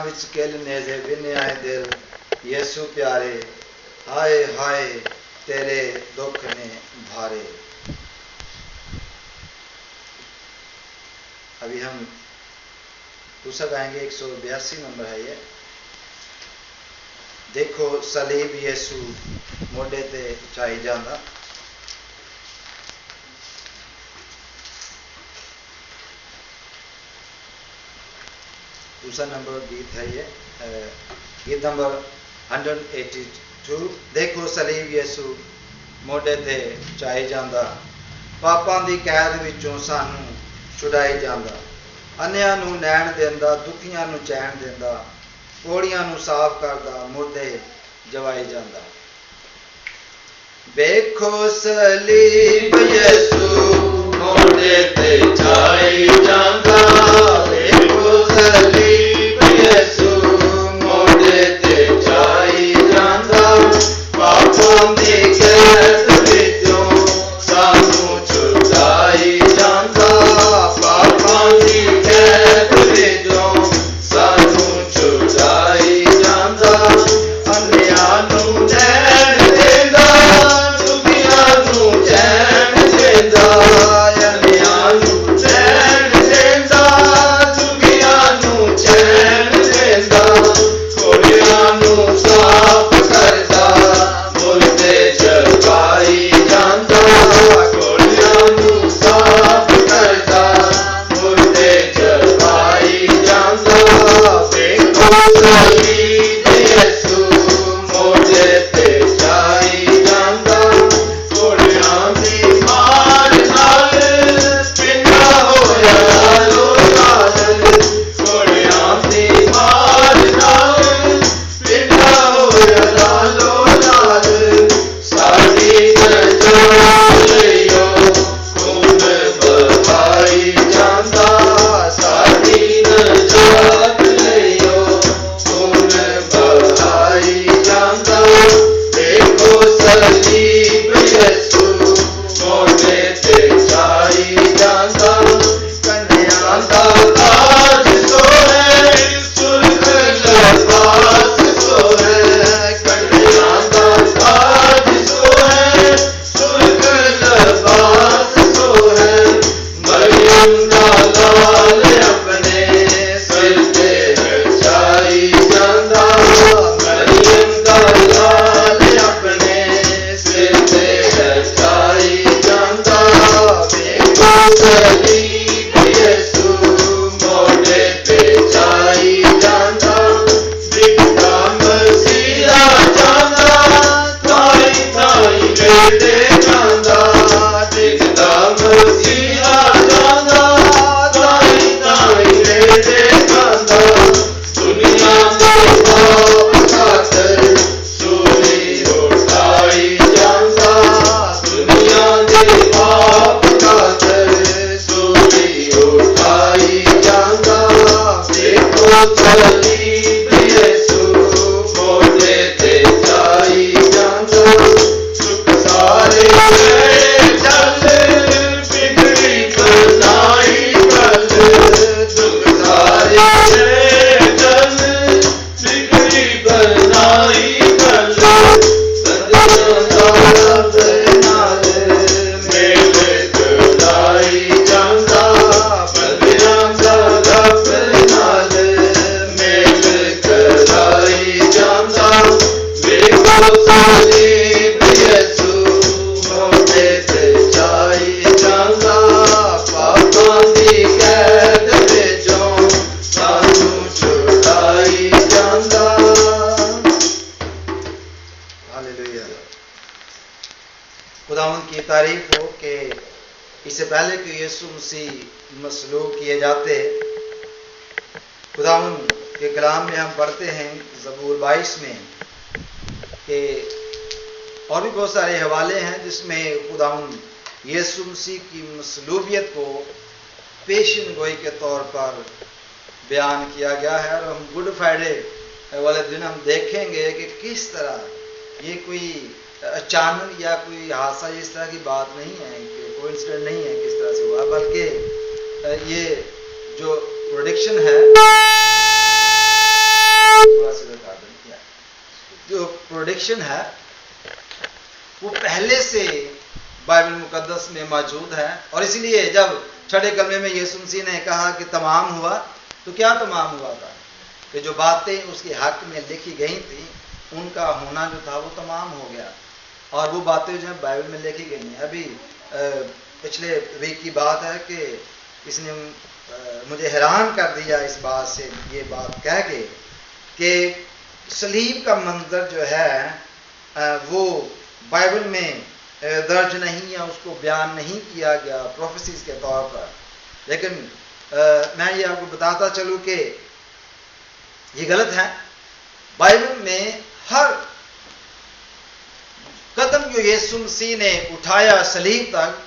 विच किल नेज़े विन्ने आए दिल यीशु प्यारे, हाय हाय तेरे दुख ने भारे। अभी हम दूसरा गाएंगे, 182 नंबर है ये। देखो सलीब यीशु मोढे ते चाई जांदा, दूसरा नंबर गीत है ये, गीत नंबर 182। देखो सलीब यीशु मोढे ते चाई जांदा, पापां दी कैद विचों सानू छुड़ाई जांदा, अन्नियां नू नैण देंदा, दुखियां नू चैन देंदा, कोड़ियां नू साफ करदा, मुर्दे जवाई जांदा। देखो सलीब यीशु मोढे ते चाई जांदा, देखो सलीब यीशु मोढे ते चाई जांदा, पापां दी कैद विचों सानू छुड़ाई जांदा, पापां दी कैद विचों सानू छुड़ाई जांदा, अन्नियां नू नैण देंदा, दुखियां नू चैन देंदा, अन्नियां नू नैण देंदा, दुखियां नू चैन देंदा, कोड़ियां नू साफ करदा, मुर्दे जगाई जांदा, कोड़ियां नू साफ करदा, मुर्दे जगाई जांदा। देखो सलीब यीशु मोढे ते चाई जांदा, कोड़ियां दी मार नाल पिंडा होया लालो लाल, कोड़ियां दी मार नाल पिंडा होया लालो लाल, साडी नजात लइयो खून बहाई जांदा, साडी नजात लइयो खून बहाई जांदा। देखो सलीब यीशु मोढे ते चाई जांदा, कन्यां दा ताज सोहे, सुर्ग लबास सोहे, कन्यां दा ताज सोहे, सुर्ग लबास सोहे, मरियम दा लाल अपने सिर ते रचाई जांदा, मरियम दा लाल अपने सिर ते रचाई जांदा। देखो सलीब यीशु मोढे ते चाई जांदा, दिखदा मसीहा जांदा, थाई थाई लेदे जांदा, दिखदा मसीहा जांदा, थाई थाई लेदे जांदा, दुनिया दे पाप खातर सूली उठाई जांदा, दुनिया दे पाप खातर सूली उठाई जांदा। देखो सलीब यीशु मोढे ते चाई जांदा, सुख सारे गए चल, बिगड़ी बनाई कल, सुख सारे गए चल, बिगड़ी बनाई कल, सजना दा रब नाल मेल कराई जांदा, बंदियां दा रब नाल मेल कराई जांदा। देखो सलीब यीशु मोढे ते चाई जांदा, पापां दी कैद विचों सानू छुड़ाई जांदा। हालेलुया। खुदावंद की तारीफ हो कि इससे पहले कि यीशु मसीह मसलूब किए जाते, खुदावंद के कलाम में हम पढ़ते हैं ज़बूर 22 में कि और भी बहुत सारे हवाले हैं जिसमें खुदावंद यीशु मसीह की मसलूबियत को पेशन गोई के तौर पर बयान किया गया है। और हम गुड फ्राइडे वाले दिन हम देखेंगे कि किस तरह ये कोई अचानक या कोई हादसा इस तरह की बात नहीं है, कि कोइंसिडेंट नहीं है किस तरह से हुआ, बल्कि ये जो प्रोडिक्शन है प्रोडिक्शन है वो पहले से बाइबल मुकद्दस में मौजूद है। और इसलिए जब छठे कलमे में यीशु मसीह ने कहा कि तमाम हुआ, तो क्या तमाम हुआ था? कि जो बातें उसके हक में लिखी गई थी उनका होना जो था वो तमाम हो गया। और वो बातें जो है बाइबल में लिखी गई हैं। अभी पिछले वीक की बात है कि इसने मुझे हैरान कर दिया इस बात से, ये बात कह के कि सलीब का मंजर जो है वो बाइबल में दर्ज नहीं या उसको बयान नहीं किया गया प्रोफेसीज के तौर पर। लेकिन मैं ये आपको बताता चलूं कि ये गलत है। बाइबल में हर कदम जो यीशु मसीह ने उठाया सलीब तक,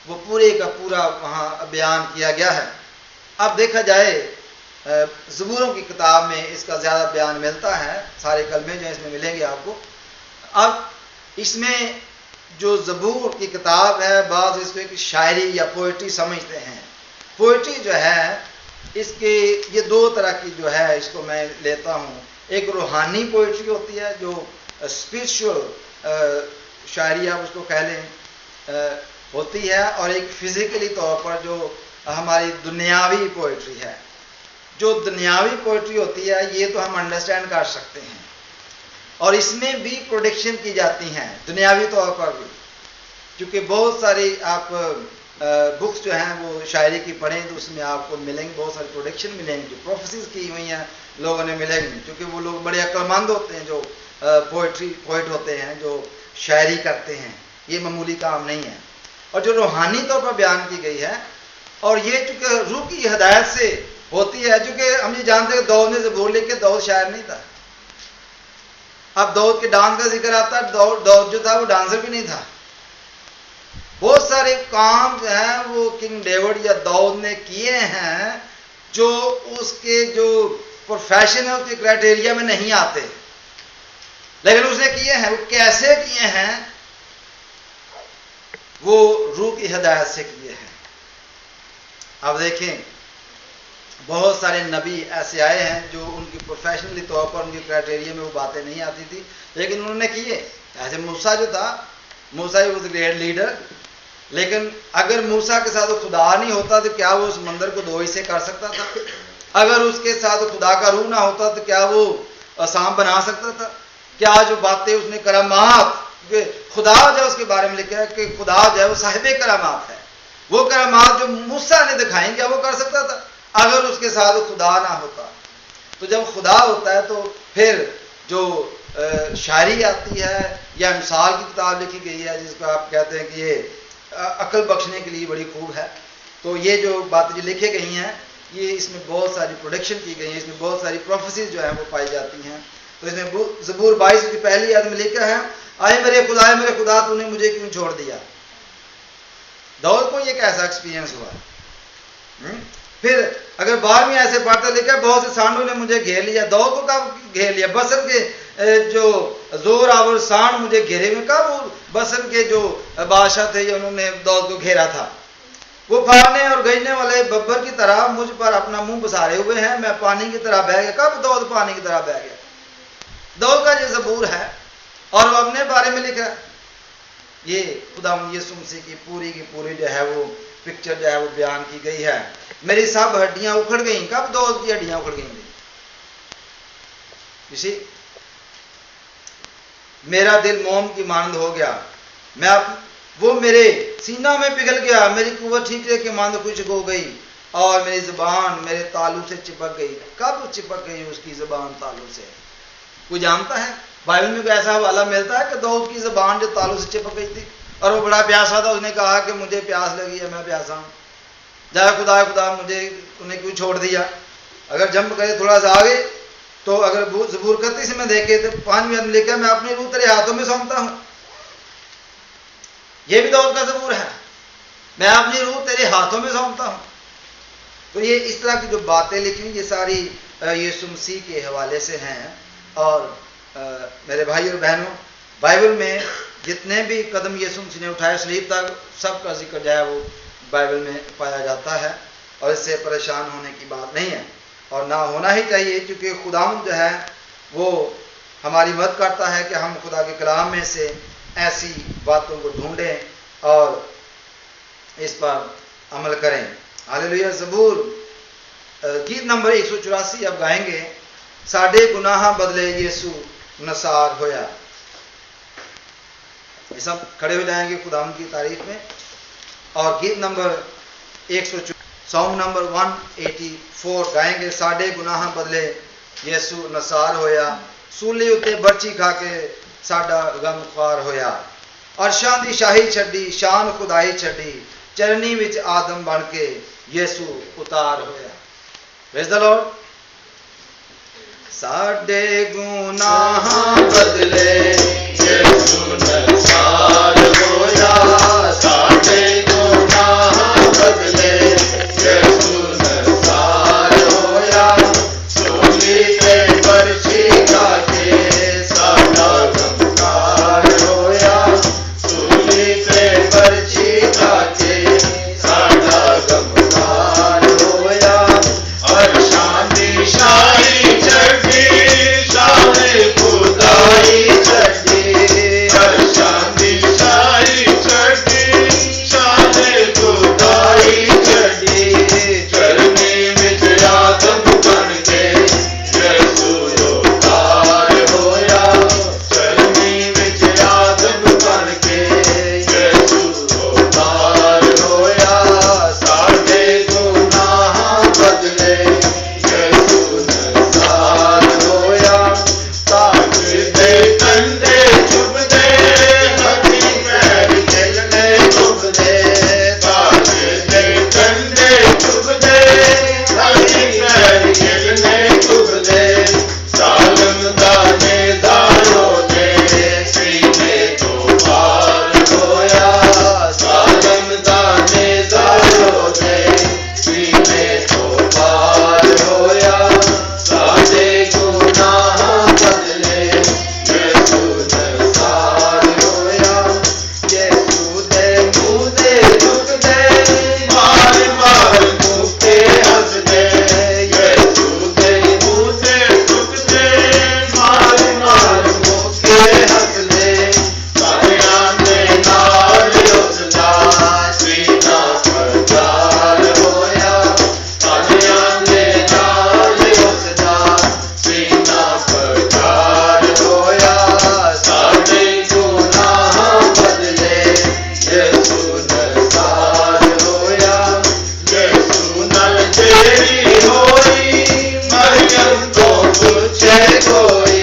वो पूरे का पूरा वहां बयान किया गया है। अब देखा जाए ज़बूरों की किताब में इसका ज्यादा बयान मिलता है, सारे कलमे जो इसमें मिलेंगे आपको। अब इसमें जो ज़बूर की किताब है, बाज़ इसको एक शायरी या पोइट्री समझते हैं। पोइट्री जो है इसके ये दो तरह की जो है इसको मैं लेता हूँ। एक रूहानी पोइट्री होती है जो स्पिरिचुअल शायरी आप उसको कह लें होती है, और एक फिजिकली तौर पर जो हमारी दुनियावी पोइट्री है। जो दुनियावी पोइट्री होती है ये तो हम अंडरस्टैंड कर सकते हैं, और इसमें भी प्रोडिक्शन की जाती हैं दुनियावी तौर पर भी। क्योंकि बहुत सारी आप बुक्स जो हैं वो शायरी की पढ़ें तो उसमें आपको मिलेंगे, बहुत सारी प्रोडिक्शन मिलेंगी जो प्रोफेसीज की हुई हैं लोगों ने मिलेंगी। क्योंकि वो लोग बड़े अक्लमंद होते हैं जो पोइट होते हैं, जो शायरी करते हैं। ये मामूली काम नहीं है। और जो रूहानी तौर पर बयान की गई है, और ये चूंकि रूह की हिदायत से होती है। चूंकि हम ये जानते हैं दाऊद ने ज़बूर लिख के, दाऊद शायर नहीं था। अब दाऊद के डांस का जिक्र आता है, दाऊद जो था वो डांसर भी नहीं था। बहुत सारे काम जो है वो किंग डेविड या दाऊद ने किए हैं जो उसके जो प्रोफेशन है उसके क्राइटेरिया में नहीं आते, लेकिन उसने किए हैं। वो कैसे किए हैं? वो रूह की हिदायत से किए हैं। अब देखें बहुत सारे नबी ऐसे आए हैं जो उनकी प्रोफेशनली तौर पर उनके क्राइटेरिया में वो बातें नहीं आती थी, लेकिन उन्होंने किए। ऐसे मूसा जो था, मूसा ही वॉज ग्रेट लीडर, लेकिन अगर मूसा के साथ वो खुदा नहीं होता तो क्या वो उस मंदिर को 2 हिस्से कर सकता था? अगर उसके साथ खुदा का रूह ना होता तो क्या वो सांप बना सकता था? क्या जो बातें उसने करामात, खुदा जो उसके बारे में लिखा है कि खुदा जो है वो साहिबे करामात है, वो करामात जो मूसा ने दिखाई क्या वो कर सकता था अगर उसके साथ खुदा ना होता? तो जब खुदा होता है तो फिर जो शायरी आती है या मिसाल की किताब लिखी गई है जिसको आप कहते हैं कि ये अकल बख्शने के लिए बड़ी खूब है, तो ये जो बातें जो लिखी गई हैं ये इसमें बहुत सारी प्रोडक्शन की गई है, इसमें बहुत सारी प्रोफेसीज जो है वो पाई जाती हैं। तो इसमें ज़बूर 22 की पहली आयत में लिखा है, आए मेरे खुदा तूने मुझे क्यों छोड़ दिया? दाऊद को ये कैसा एक्सपीरियंस हुआ? फिर अगर 12वीं ऐसे पढ़ते लिखा है, बहुत से सांडों ने मुझे घेर लिया। दाऊद को कब घेर लिया? बसर के जो जोर आवर सांड मुझे घेरे हुए, कब वो बसर के जो बादशाह थे उन्होंने दाऊद को घेरा था? वो फाड़ने और गजने वाले बब्बर की तरह मुझ पर अपना मुंह बसारे हुए हैं, मैं पानी की तरह बह गया। कब दाऊद पानी की तरह बह गया? दाऊद का जो ज़बूर है और वो अपने बारे में लिखा है। ये खुदा यीशु मसीह की पूरी जो है वो पिक्चर जो है वो बयान की गई है। मेरी सब हड्डियां उखड़ गई। कब दाऊद की हड्डियां उखड़ गई थी? इसी मेरा दिल मोम की मानंद हो गया, वो मेरे सीना में पिघल गया, मेरी कुव्वत ठीकरे की मानंद खुश्क हो गई और मेरी जुबान मेरे तालू से चिपक गई। कब चिपक गई उसकी जुबान तालू से? कोई जानता है? बाइबल में कोई ऐसा हवाला मिलता है कि दाऊद की जुबान जो तालू से चिपक गई थी और वो बड़ा प्यासा था, उसने कहा कि मुझे प्यास लगी है, मैं प्यासा हूं, जाए खुदा मुझे उन्हें क्यों छोड़ दिया? अगर जंप करे थोड़ा सा आगे तो अगर ज़बूर 31 में देखे तो 5वीं आयत में लिखा, मैं अपनी रूह तेरे हाथों में सौंपता हूं। यह भी दाऊद का ज़बूर है, मैं अपनी रूह तेरे हाथों में सौंपता हूं। तो ये इस तरह की जो बातें लिखी हुई ये सारी यीशु मसीह के हवाले से हैं। और मेरे भाई और बहनों, बाइबल में जितने भी कदम यीशु मसीह ने उठाए सलीब तक, सबका जिक्र जो है वो बाइबल में पाया जाता है और इससे परेशान होने की बात नहीं है और ना होना ही चाहिए, क्योंकि खुदावंद जो है वो हमारी मदद करता है कि हम खुदा के कलाम में से ऐसी बातों को ढूंढें और इस पर अमल करें। हालेलुया। ज़बूर गीत नंबर 184 अब गाएंगे, साडे गुनाह बदले यीशु नसार होया। ये सब खड़े हो जाएंगे खुदावंद की तारीफ में। और गीत नंबर 184 सॉन्ग नंबर 184 गाएंगे, साडे गुनाह बदले यीशु नसार होया, सूली उत्ते बर्ची खा के साडा गम ख्वार होया। अरशां दी शाही छड्डी, शान खुदाई छड्डी, चरनी विच आदम बन के यीशु उतार होया। Praise the Lord. साडे गुनाह बदले यीशु नसार होया, साडे गुनाह बदले यीशु नसार होया, सूली ते बरछी खा के साडा गमख्वार होया, सूली ते बरछी खा के साडा गमख्वार होया। अरशां दी शाही छड्डी, शान खुदाई छड्डी, अरशां दी शाही छड्डी, शान खुदाई छड्डी, चरनी विच आदम बन के यीशु उतार होया, चरनी विच आदम बन के यीशु उतार होया। साडे गुनाह बदले यीशु नसार होया, ताज दे कंधे चुभदे, हड्डी पैर खिलने चुभदे, ताज दे कंधे चुभदे, हड्डी पैर खिलने चुभदे, सालम दाने दारो दे सीने तो पार होया, सालम दाने दारो दे सीने तो पार होया। साडे गुनाह बदले यीशु नसार होया, यीशु दे मुँह दे झुकदे, मार मार मुक्के हसदे, यीशु दे मुँह दे झुकदे, मार मार मुक्के हसदे, सारियां दे नाल उसदा सीना सरदार होया, सारियां दे नाल उसदा सीना सरदार होया। साडे गुनाह बदले यीशु नसार होया, यीशु नाल जेड़ी होई मरियम तो पूछे कोई,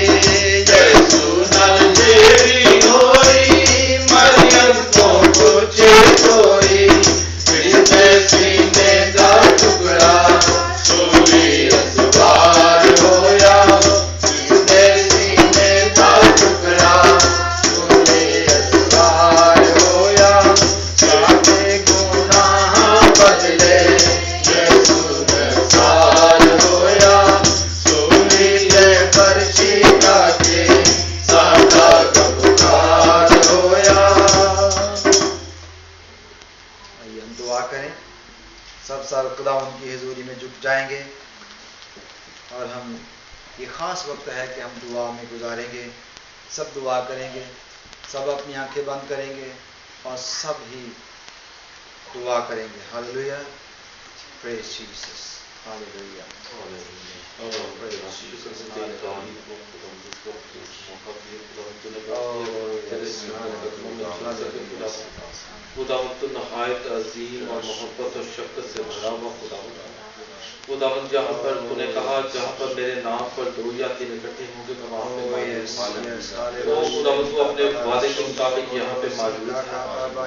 यीशु नाल जेड़ी होई मरियम तो पूछे कोई, जिसने सीने दा टुकड़ा सूली असवार होया, जिसने सीने दा टुकड़ा सूली असवार होया। साडे गुनाह बदले यीशु नसार होया, सूली ते बरछी खा के साडा गमख्वार होया। आइए हम दुआ करें। सब साल खुदावंद की हुजूरी में झुक जाएंगे और हम ये खास वक्त है कि हम दुआ में गुजारेंगे। सब दुआ करेंगे, सब अपनी आंखें बंद करेंगे और सब ही दुआ करेंगे। हालेलुया। Praise Jesus. हालेलुया। खुदावंद तो नहायत अजीम और मोहब्बत और शफ़क़त से भरा हुआ खुदावंद है। खुदावंद जहाँ पर तूने कहा, जहाँ पर मेरे नाम पर 2 या 3 इकट्ठे होंगे तो वहाँ पे मौजूद। ओ खुदावंद तू अपने वादे के मुताबिक यहाँ पे मौजूद है।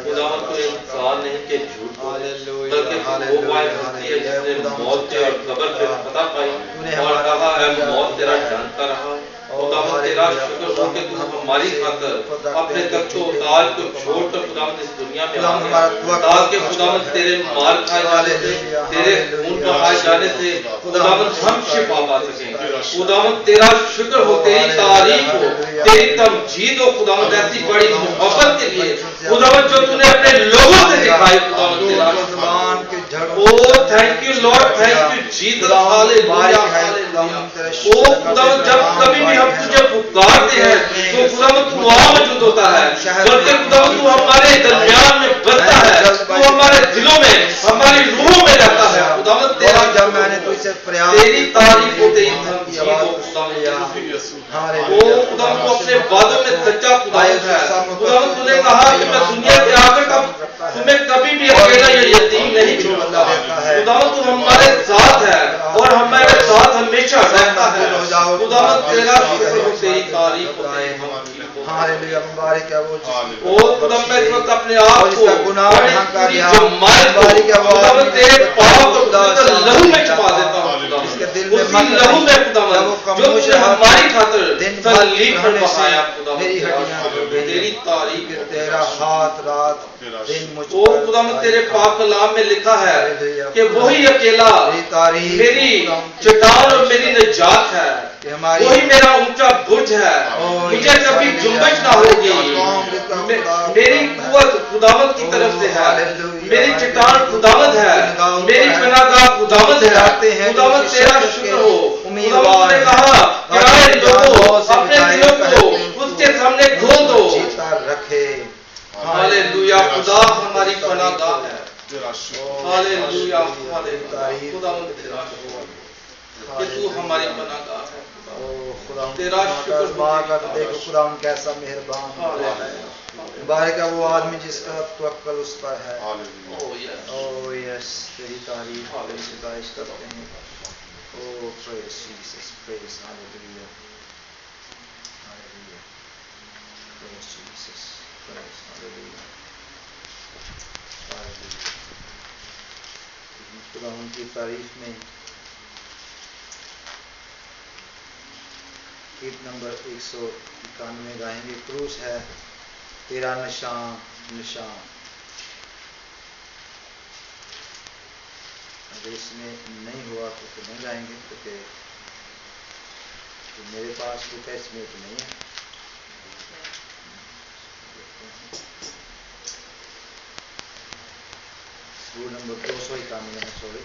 खुदावंद तू इंसान नहीं के झूठ बल्कि वो वायद हस्ती है जिसने मौत के और कब्र पे फतह पाई और कहा है मौत तेरा जानता रहा। खुदावंद तेरा शुक्र हो कि तू हमारी खातर अपने तख्तो ताज को छोड़कर खुदावंद इस दुनिया में आ गया, ताकि खुदावंद तेरे मार खाए जाने से, तेरे खून बहाए जाने से खुदावंद हम शिफा पा सकें। खुदावंद तेरा शुक्र हो, तेरी तारीफ हो, तेरी तमजीद हो खुदावंद ऐसी बड़ी मोहब्बत के लिए खुदावंद जो तूने अपने लोगों से दिखाई। खुदावंद तेरा oh thank you Lord, thank you Jesus. Hallelujah. ओ खुदावंद जब कभी भी हम तुझे पुकारते हैं तो खुदावंद तू वहां मौजूद होता है, बल्कि खुदावंद तू हमारे दरमियान में बनता है, तू हमारे दिलों में, हमारी रूहों में रहता है। खुदावंद तेरा जब मैंने तुझसे प्रयास तेरी तारीफ हो, तेरी धमकी हो खुदावंद तू अपने वादों में सच्चा खुदावंद है। खुदावंद तूने कहा कि मैं दुनिया के आखिर तक तुम्हें कभी भी अकेला या यतीम नहीं छोड़ूंगा। खुदावंद तू हमारे साथ है और हमारे साथ हमेशा रहता है। खुदावंद तेरा शुक्र हो, तेरी तारीफ हो, तेरी धमकी हो। हालेलुया, मुबारक है वो ओ खुदावंद मैं इस वक्त अपने आप को गुनाह पूरी जमात को खुदावंद तेरे पाप और पवित्र लहू में छुपा देता हूं। उसी लहू में खुदावंद जो तूने हमारी खातिर तकलीफ पर बहाया खुदावंद तेरी तारीफ हो। तेरा हाथ रात दिन मुझ ओ खुदावंद तेरे पाक कलाम में लिखा है कि वही अकेला मेरी चट्टान और मेरी निजात है, वही मेरा ऊंचा बुर्ज है, मुझे कभी जुम्बश ना होगी। मेरी कुव्वत खुदावंद की तरफ से है, मेरी चट्टान खुदावंद है, मेरी पनाहगाह खुदावंद है। खुदावंद तेरा शुक्र हो। खुदावंद ने कहा कि आए लोगों अपने दिलों को उसके सामने खोल दो। रखे हालेलुया, खुदा हमारी पनाहगाह है। हालेलुया, हालेलुया, खुदावंद तेरा शुक्र कि तू हमारी पनाहगाह है। तेरा शुक्र देखो खुदावंद कैसा मेहरबान मुबारक है वो आदमी जिसका तवक्कुल उस पर है। ओ यस, तेरी तारीफ सिताइश करते हैं। Oh praise Jesus, praise hallelujah, hallelujah, praise Jesus, praise hallelujah, hallelujah. खुदावंद की तारीफ में गीत नंबर 191 गाएंगे। क्रूस है तेरा निशान निशान। अगर इसमें नहीं हुआ तो नहीं गाएंगे क्योंकि तो मेरे पास तो कैसे में तो नहीं है। रूल नंबर 291 है, सॉरी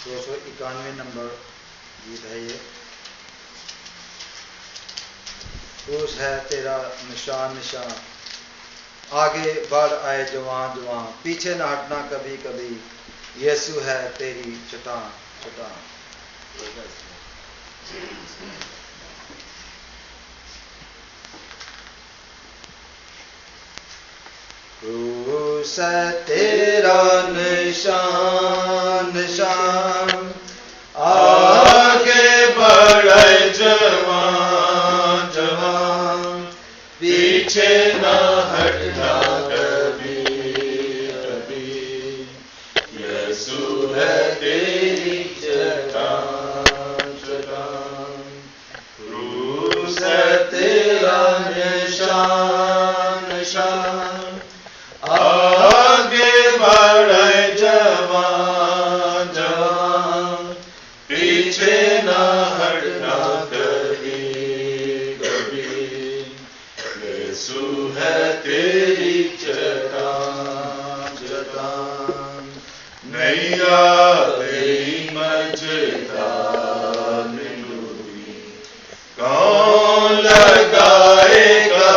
291 नंबर गीत है ये। क्रूस है तेरा निशान निशान, आगे बढ़ आए जवान जवान, पीछे न हटना कभी कभी, यीशु है तेरी चट्टान चट्टान। क्रूस है तेरा निशान निशान, आगे बढ़े जवान जवान, पीछे न हटना कभी कभी, यीशु है तेरी चट्टान चट्टान। क्रूस है तेरा निशान निशान, आगे बढ़े जवान जवान, पीछे न हटना कभी कभी, यीशु है तेरी चट्टान चट्टान। नैया तेरी मझधार में डूबी, कौन लगाएगा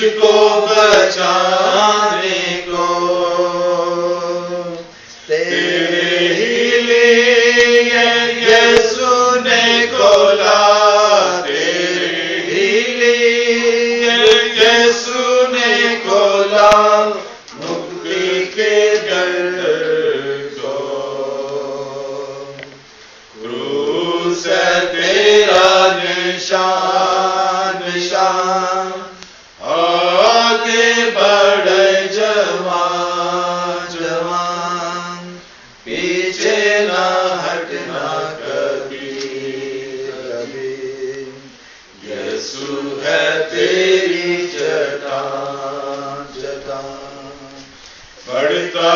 मुझको बचाने को तेरे ही लिए यीशु ने खोला, तेरे ही लिए यीशु ने खोला मुक्ति के दर को। क्रूस तेरा निशान निशान, आगे बढ़े जवान जवान, पीछे ना हटना कभी कभी। यीशु है तेरी चट्टान चट्टान, बढ़ता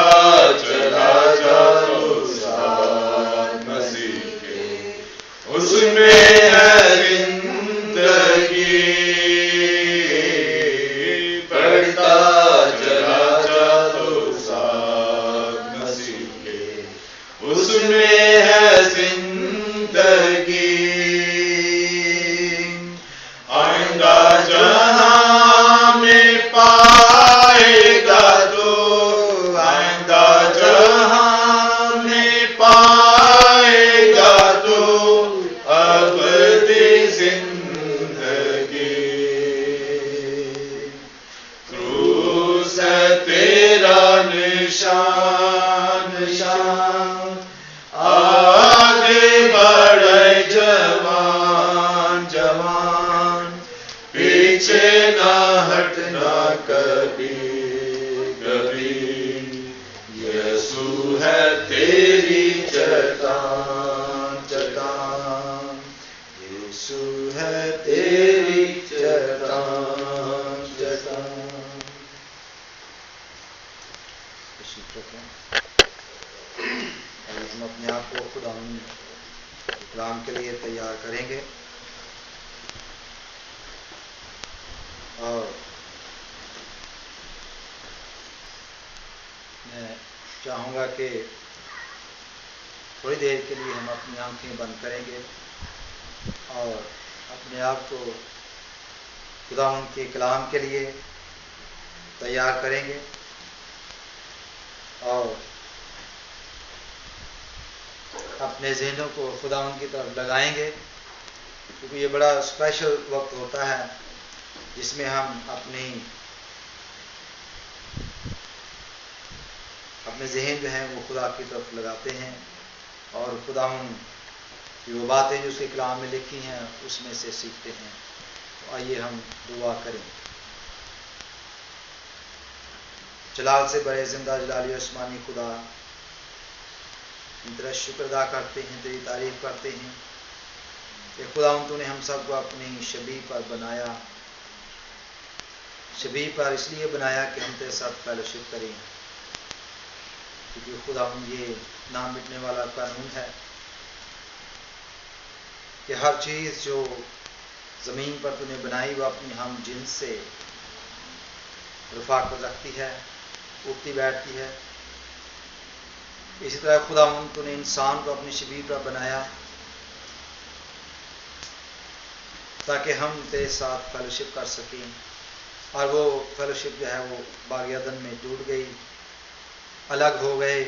चला जा तू साथ मसीह के, उसमें है जिंदगी। बढ़ता चला जा तू साथ मसीह के, उसमें है जिंदगी। आइंदा जहां में पाएगा तो, आइंदा जहां में पाएगा तो अबदी जिंदगी। क्रूस तेरा निशान निशान, आगे बढ़े जवान जवान, पीछे ना हटना कभी कभी। यीशु है तेरी चट्टान चट्टान, यीशु है तेरी चट्टान चट्टान। हम अपने आप को खुदा कलाम के लिए तैयार करेंगे और मैं चाहूँगा कि थोड़ी देर के लिए हम अपनी आंखें बंद करेंगे और अपने आप को खुदा के कलाम के लिए तैयार करेंगे और अपने ज़हनों को खुदा की तरफ लगाएंगे, क्योंकि ये बड़ा स्पेशल वक्त होता है जिसमें हम अपने ज़हन जो हैं वो खुदा की तरफ लगाते हैं और खुदा की वो बातें जो उसके कलाम में लिखी हैं उसमें से सीखते हैं। तो आइए हम दुआ करें। जलाल से बड़े जिंदा जलाली आसमानी खुदा, तेरा शुक्र अदा करते हैं, तेरी तारीफ करते हैं कि खुदा तूने हम सबको अपनी शबी पर बनाया। शबी पर इसलिए बनाया कि हम तेरे साथ फेलोशिप करें, क्योंकि खुदा ये ना मिटने वाला कानून है कि हर चीज़ जो ज़मीन पर तूने बनाई वो अपनी हम जिन्स से रफाकत रखती है, उठती बैठती है। इसी तरह खुदा तूने इंसान को अपनी शबीह पर बनाया ताकि हम तेरे साथ फेलोशिप कर सकें, और वो फेलोशिप जो है वो बाग़-ए-अदन में टूट गई, अलग हो गए।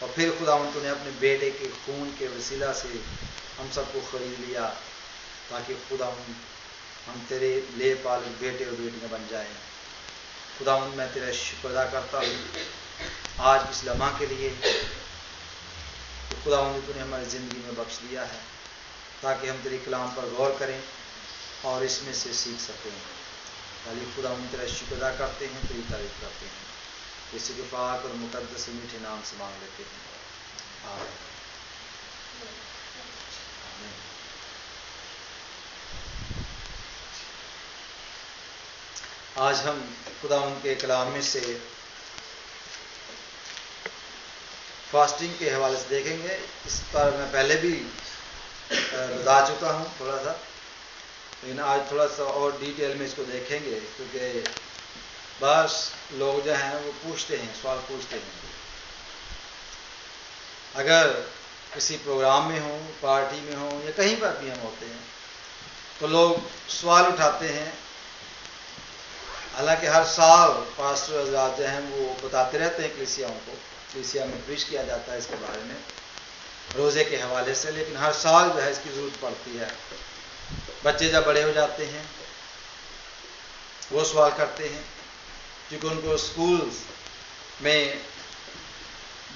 और फिर खुदा तूने अपने बेटे के खून के वसीला से हम सबको ख़रीद लिया ताकि खुदा हम तेरे ले पाले बेटे और बेटियां बन जाएं। खुदा मैं तेरा शुक्र अदा करता हूँ आज इस लम्हा के लिए, तो खुदा तूने हमारी ज़िंदगी में बख्श दिया है ताकि हम तेरे कलाम पर गौर करें और इसमें से सीख सकें। ताली खुदा तेरा शुक्र अदा करते हैं, तेरी तारीफ करते हैं। इसी के पाक और मुकद्दस मीठे नाम से मांग लेते हैं, आमीन। आज हम खुदा उनके कलाम में से फास्टिंग के हवाले से देखेंगे। इस पर मैं पहले भी बता चुका हूँ थोड़ा सा, लेकिन आज थोड़ा सा और डिटेल में इसको देखेंगे, क्योंकि बस लोग जो हैं वो पूछते हैं, सवाल पूछते हैं। अगर किसी प्रोग्राम में हो, पार्टी में हो या कहीं पर भी हम होते हैं तो लोग सवाल उठाते हैं हालांकि हर साल पास्टर हजरात जो हैं वो बताते रहते हैं कलीसियाओं को, कलीसिया में प्रीच किया जाता है इसके बारे में रोज़े के हवाले से, लेकिन हर साल जो है इसकी ज़रूरत पड़ती है। बच्चे जब बड़े हो जाते हैं वो सवाल करते हैं, क्योंकि उनको स्कूल में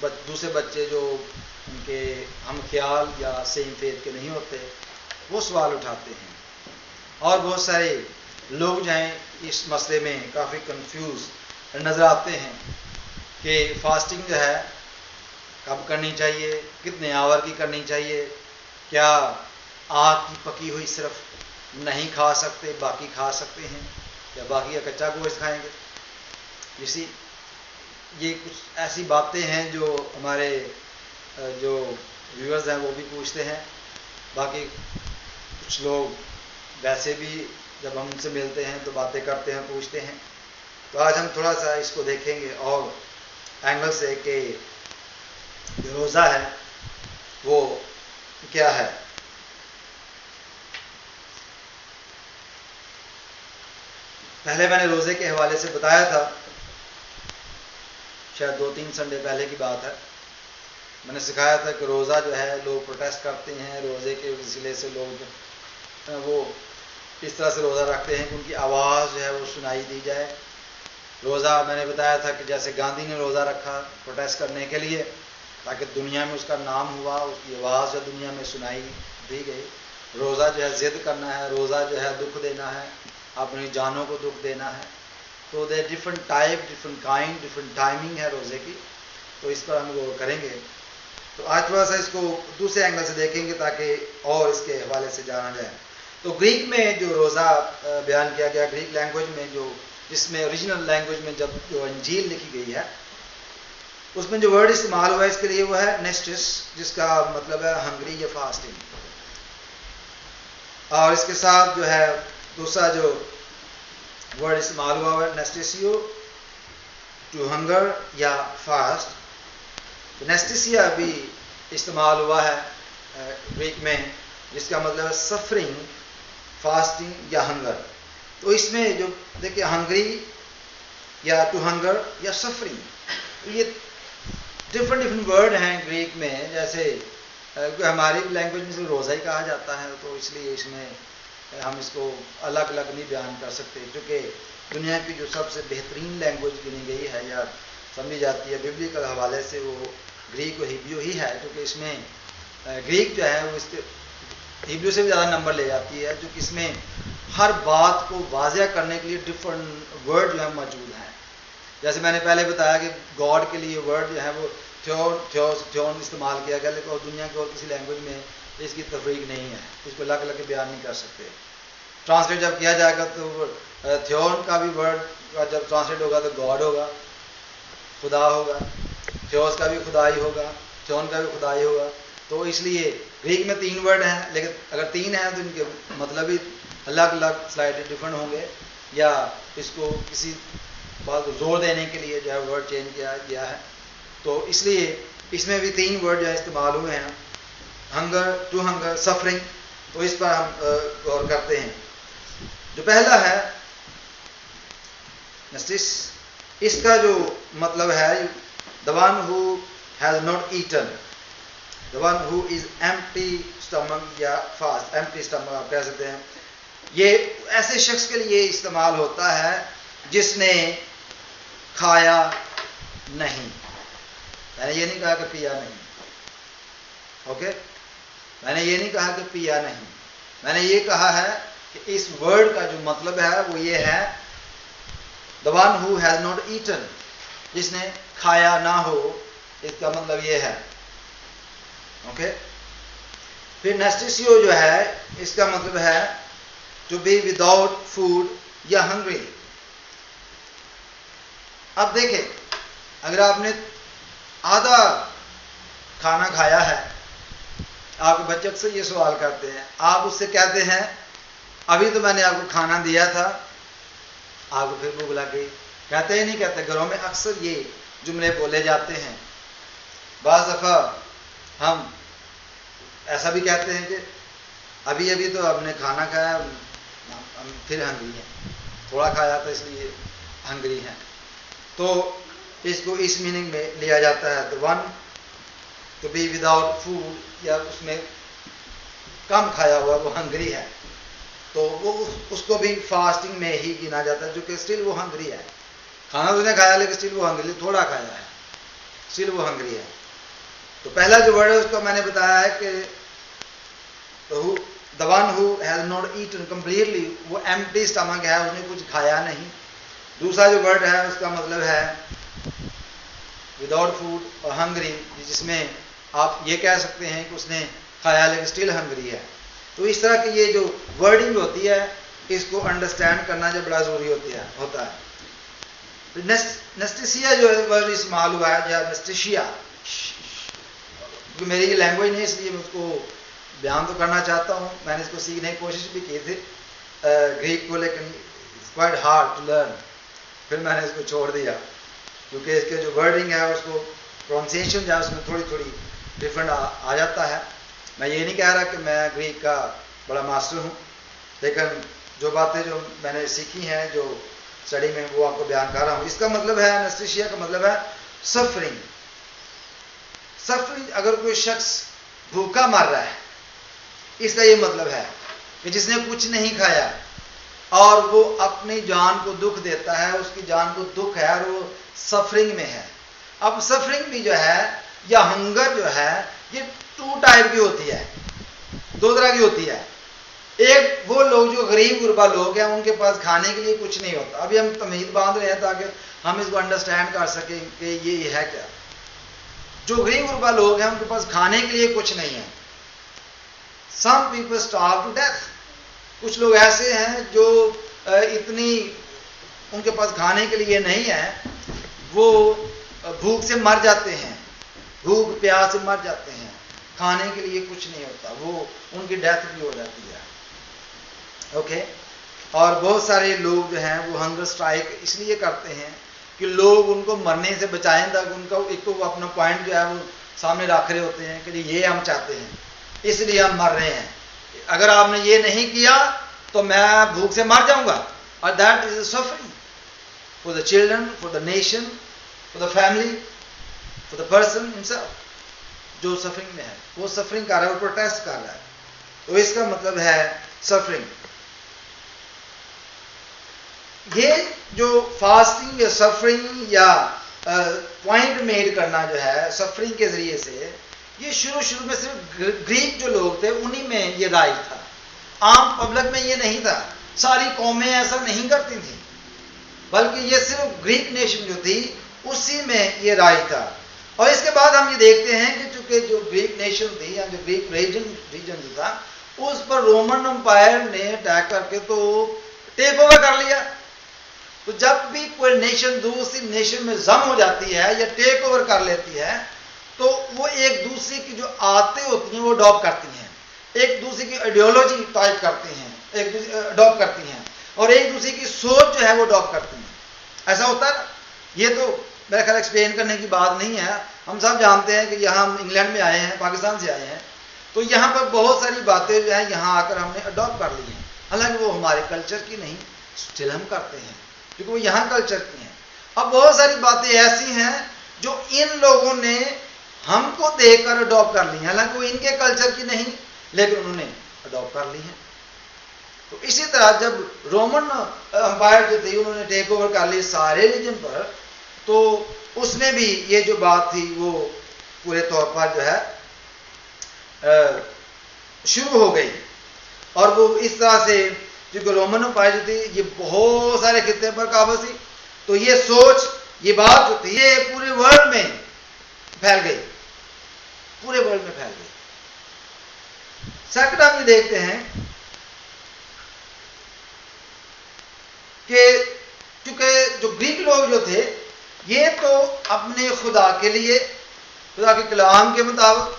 दूसरे बच्चे जो उनके हम ख्याल या सेम फेथ के नहीं होते वो सवाल उठाते हैं। और बहुत सारे लोग जो हैं इस मसले में काफ़ी कंफ्यूज नज़र आते हैं कि फास्टिंग जो है कब करनी चाहिए, कितने आवर की करनी चाहिए, क्या आग की पकी हुई सिर्फ नहीं खा सकते बाकी खा सकते हैं, या बाकी का कच्चा गोश्त खाएंगे। इसी ये कुछ ऐसी बातें हैं जो हमारे जो व्यूअर्स हैं वो भी पूछते हैं। बाकी कुछ लोग वैसे भी जब हम उनसे मिलते हैं तो बातें करते हैं, पूछते हैं। तो आज हम थोड़ा सा इसको देखेंगे और एंगल से कि जो रोज़ा है वो क्या है। पहले मैंने रोज़े के हवाले से बताया था, शायद 2-3 संडे पहले की बात है। मैंने सिखाया था कि रोज़ा जो है लोग प्रोटेस्ट करते हैं, रोज़े के वसीले से लोग वो इस तरह से रोज़ा रखते हैं कि उनकी आवाज़ जो है वो सुनाई दी जाए। रोज़ा मैंने बताया था कि जैसे गांधी ने रोज़ा रखा प्रोटेस्ट करने के लिए, ताकि दुनिया में उसका नाम हुआ, उसकी आवाज़ जो दुनिया में सुनाई दी गई। रोज़ा जो है ज़िद करना है, रोज़ा जो है दुख देना है, अपनी जानों को दुख देना है। तो they different type, different kind, different timing है रोज़े की, तो इस पर हम गौर करेंगे। तो आज थोड़ा सा इसको दूसरे एंगल से देखेंगे ताकि और इसके हवाले से जाना जाए। तो ग्रीक में जो रोज़ा बयान किया गया, ग्रीक लैंग्वेज में जो जिसमें ओरिजिनल लैंग्वेज में जब जो अंजील लिखी गई है उसमें जो वर्ड इस्तेमाल हुआ है इसके लिए वो है नेस्टिस, जिसका मतलब है हंग्री या फास्टिंग। और इसके साथ जो है दूसरा जो वर्ड इस्तेमाल हुआ है नेस्टिसियो, टू हंगर या फास्ट। नेस्टिसिया भी इस्तेमाल हुआ है ग्रीक में, जिसका मतलब है सफरिंग, फास्टिंग या हंगर। तो इसमें जो देखिए हंग्री या टू हंगर या सफरिंग, तो ये डिफरेंट वर्ड हैं ग्रीक में। जैसे हमारी लैंग्वेज में से रोज़ा ही कहा जाता है, तो इसलिए इसमें हम इसको अलग अलग नहीं बयान कर सकते, क्योंकि दुनिया की जो सबसे बेहतरीन लैंग्वेज गिनी गई है या समझी जाती है बिब्लिकल हवाले से वो ग्रीक और हिब्रू ही है, क्योंकि इसमें ग्रीक जो है वो इसके हिब्रू से भी ज़्यादा नंबर ले जाती है, क्योंकि इसमें हर बात को वाज़िया करने के लिए डिफरेंट वर्ड जो है मौजूद हैं। जैसे मैंने पहले बताया कि गॉड के लिए वर्ड जो है वो थ्योन इस्तेमाल किया गया, लेकिन और दुनिया के और किसी लैंग्वेज में इसकी तफरीक नहीं है, इसको अलग अलग बयान नहीं कर सकते। ट्रांसलेट जब किया जाएगा तो थ्योन का भी वर्ड जब ट्रांसलेट होगा तो गॉड होगा, खुदा होगा, थ्योस का भी खुदाई होगा, थ्योन का भी खुदाई होगा। तो इसलिए ग्रीक में 3 वर्ड हैं, लेकिन अगर 3 हैं तो इनके मतलब भी अलग अलग स्लाइडली डिफरेंट होंगे, या इसको किसी बात को जोर देने के लिए जो है वर्ड चेंज किया गया है। तो इसलिए इसमें भी 3 वर्ड जो है इस्तेमाल हुए हैं, हंगर, टू हंगर, सफरिंग। तो इस पर हम गौर करते हैं। जो पहला है नेस्टिस, इसका जो मतलब है the one who has not eaten, the one who is empty stomach या फास्ट, एम्प्टी स्टमक आप कह सकते हैं। ये ऐसे शख्स के लिए इस्तेमाल होता है जिसने खाया नहीं। मैंने ये नहीं कहा कि पिया नहीं, ओके? मैंने ये नहीं कहा कि पिया नहीं, मैंने ये कहा है कि इस वर्ड का जो मतलब है वो ये है the one who has not eaten, जिसने खाया ना हो, इसका मतलब ये है, ओके? फिर नेस्टिसियो जो है इसका मतलब है टू बी विदाउट फूड या हंग्री। अब देखें, अगर आपने आधा खाना खाया है, आपके बच्चे अक्सर ये सवाल करते हैं, आप उससे कहते हैं अभी तो मैंने आपको खाना दिया था, आपको फिर भूख लग गई, कहते ही नहीं कहते? घरों में अक्सर ये जुमले बोले जाते हैं। बाज़ दफ़ा हम ऐसा भी कहते हैं कि अभी अभी तो हमने खाना खाया, हम फिर हंग्री हैं, थोड़ा खाया था इसलिए हंगरी हैं। तो इसको इस मीनिंग में लिया जाता है, the one to be without food, या उसमें कम खाया हुआ वो हंगरी है, तो वो उसको भी फास्टिंग में ही गिना जाता है, जो कि स्टिल वो हंगरी है। खाना तो उसने खाया लेकिन स्टिल वो हंगरी, थोड़ा खाया है, स्टिल वो हंगरी है। तो पहला जो वर्ड है उसको मैंने बताया है कि the one who has not eaten completely, वो एम्प्टी स्टमक है, उसने कुछ खाया नहीं। दूसरा जो वर्ड है उसका मतलब है विदाउट फूड और हंगरी, जिसमें आप ये कह सकते हैं कि उसने खाया लेकिन स्टिल हंगरी है। तो इस तरह की ये जो वर्डिंग होती है इसको अंडरस्टैंड करना जो बड़ा जरूरी होता है। नेस्टेसिया जो वर्ड इस्तेमाल हुआ है, या नेस्टेशिया, क्योंकि मेरी ये लैंग्वेज नहीं इसलिए मैं उसको बयान तो करना चाहता हूँ। मैंने इसको सीखने की कोशिश भी की थी ग्रीक को, लेकिन it's quite hard to learn, फिर मैंने इसको छोड़ दिया क्योंकि इसके जो वर्डिंग है उसको प्रोनाउंसिएशन जो है उसमें थोड़ी थोड़ी डिफरेंट आ जाता है। मैं ये नहीं कह रहा कि मैं ग्रीक का बड़ा मास्टर हूँ, लेकिन जो बातें जो मैंने सीखी हैं जो स्टडी में वो आपको बयान कर रहा हूँ। इसका मतलब है, एनेस्थीसिया का मतलब है सफरिंग। सफरिंग, अगर कोई शख्स भूखा मर रहा है, इसका ये मतलब है कि जिसने कुछ नहीं खाया और वो अपनी जान को दुख देता है, उसकी जान को दुख है और वो सफरिंग में है। अब सफरिंग भी जो है या हंगर जो है ये टू टाइप की होती है, दो तरह की होती है। एक वो लोग जो गरीब गुरबा लोग हैं, उनके पास खाने के लिए कुछ नहीं होता। अभी हम तमीज़ बांध रहे हैं ताकि हम इसको अंडरस्टैंड कर सकें कि ये है क्या। जो गरीब गुरबा लोग हैं उनके पास खाने के लिए कुछ नहीं है। Some people starve to death. कुछ लोग ऐसे हैं जो इतनी उनके पास खाने के लिए नहीं है, वो भूख से मर जाते हैं, भूख प्यास से मर जाते हैं, खाने के लिए कुछ नहीं होता, वो उनकी डेथ भी हो जाती है। ओके। और बहुत सारे लोग जो हैं वो हंगर स्ट्राइक इसलिए करते हैं कि लोग उनको मरने से बचाएं, ताकि उनका एक तो वो अपना पॉइंट जो है वो सामने रख रहे होते हैं कि ये हम चाहते हैं, इसलिए हम मर रहे हैं। अगर आपने ये नहीं किया तो मैं भूख से मर जाऊंगा। और that is suffering for the children, for the nation, for the family, for the person himself. जो सफरिंग में है वो सफरिंग कर रहा है, वो प्रोटेस्ट कर रहा है। तो इसका मतलब है सफरिंग। ये जो फास्टिंग या सफरिंग या पॉइंट मेड करना जो है सफरिंग के जरिए से, ये शुरू में सिर्फ ग्रीक जो लोग थे उन्हीं में ये राइज था। आम पब्लिक में ये नहीं था, सारी कौमें ऐसा नहीं करती थी, बल्कि ये सिर्फ ग्रीक नेशन जो थी उसी में ये राइज था। और इसके बाद हम ये देखते हैं कि चूंकि जो ग्रीक नेशन थी या जो ग्रीक रीजन जो था, उस पर रोमन एम्पायर ने अटैक करके तो टेक ओवर कर लिया। तो जब भी कोई नेशन दूसरी नेशन में जम हो जाती है या टेक ओवर कर लेती है, तो वो एक दूसरे की जो आदतें होती हैं वो अडॉप्ट करती हैं, एक दूसरे की आइडियोलॉजी टाइप करती हैं, एक दूसरे अडॉप्ट करती हैं, और एक दूसरे की सोच जो है वो अडॉप्ट करती हैं। ऐसा होता है। ये तो मेरा ख्याल एक्सप्लेन करने की बात नहीं है। हम सब जानते हैं कि यहाँ हम इंग्लैंड में आए हैं, पाकिस्तान से आए हैं, तो यहाँ पर बहुत सारी बातें जो है यहाँ आकर हमने अडॉप्ट कर ली हैं, हालांकि वो हमारे कल्चर की नहीं, स्टिल हम करते हैं क्योंकि वो यहाँ कल्चर की हैं। अब बहुत सारी बातें ऐसी हैं जो इन लोगों ने हमको देखकर अडॉप्ट कर ली हैं, हालांकि वो इनके कल्चर की नहीं, लेकिन उन्होंने अडॉप्ट कर ली हैं। तो इसी तरह जब रोमन एम्पायर जो थी उन्होंने टेक ओवर कर ली सारे रीजन पर, तो उसमें भी ये जो बात थी वो पूरे तौर पर जो है शुरू हो गई। और वो इस तरह से, क्योंकि रोमन एम्पायर जो थी ये बहुत सारे खित्ते पर काबज थी, तो ये सोच, ये बात जो थी ये पूरे वर्ल्ड में फैल गई, पूरे वर्ल्ड में फैल गई। सेकंड हम ये देखते हैं कि क्योंकि जो ग्रीक लोग जो थे ये तो अपने खुदा के लिए, खुदा के कलाम के मुताबिक,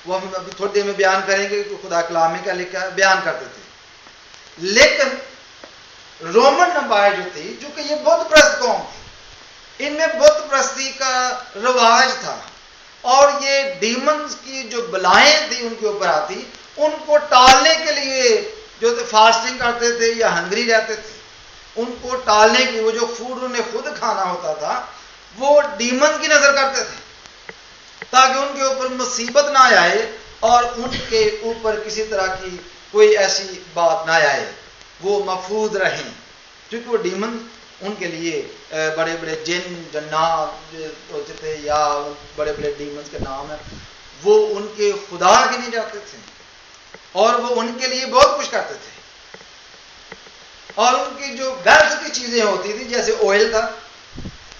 वो हम अभी थोड़ी देर में बयान करेंगे कि खुदा कलाम में क्या लिखा है, बयान करते थे। लेकिन रोमन एम्पायर जो थी, जो कि ये बुत प्रस्त कौम थी, इनमें बुत प्रस्ती का रवाज था, और ये डीमंस की जो बलाएं थी उनके ऊपर आती, उनको टालने के लिए जो थे फास्टिंग करते थे या हंगरी रहते थे। उनको टालने की, वो जो फूड उन्हें खुद खाना होता था वो डीमन की नजर करते थे, ताकि उनके ऊपर मुसीबत ना आए और उनके ऊपर किसी तरह की कोई ऐसी बात ना आए, वो महफूज रहें। क्योंकि वो डीमन उनके लिए बड़े बड़े जिन जन्नात होते थे या बड़े बड़े डीमंस के नाम है, वो उनके खुदा के नहीं जाते थे और वो उनके लिए बहुत कुछ करते थे। और उनकी जो वेल्थ की चीजें होती थी जैसे ऑयल था,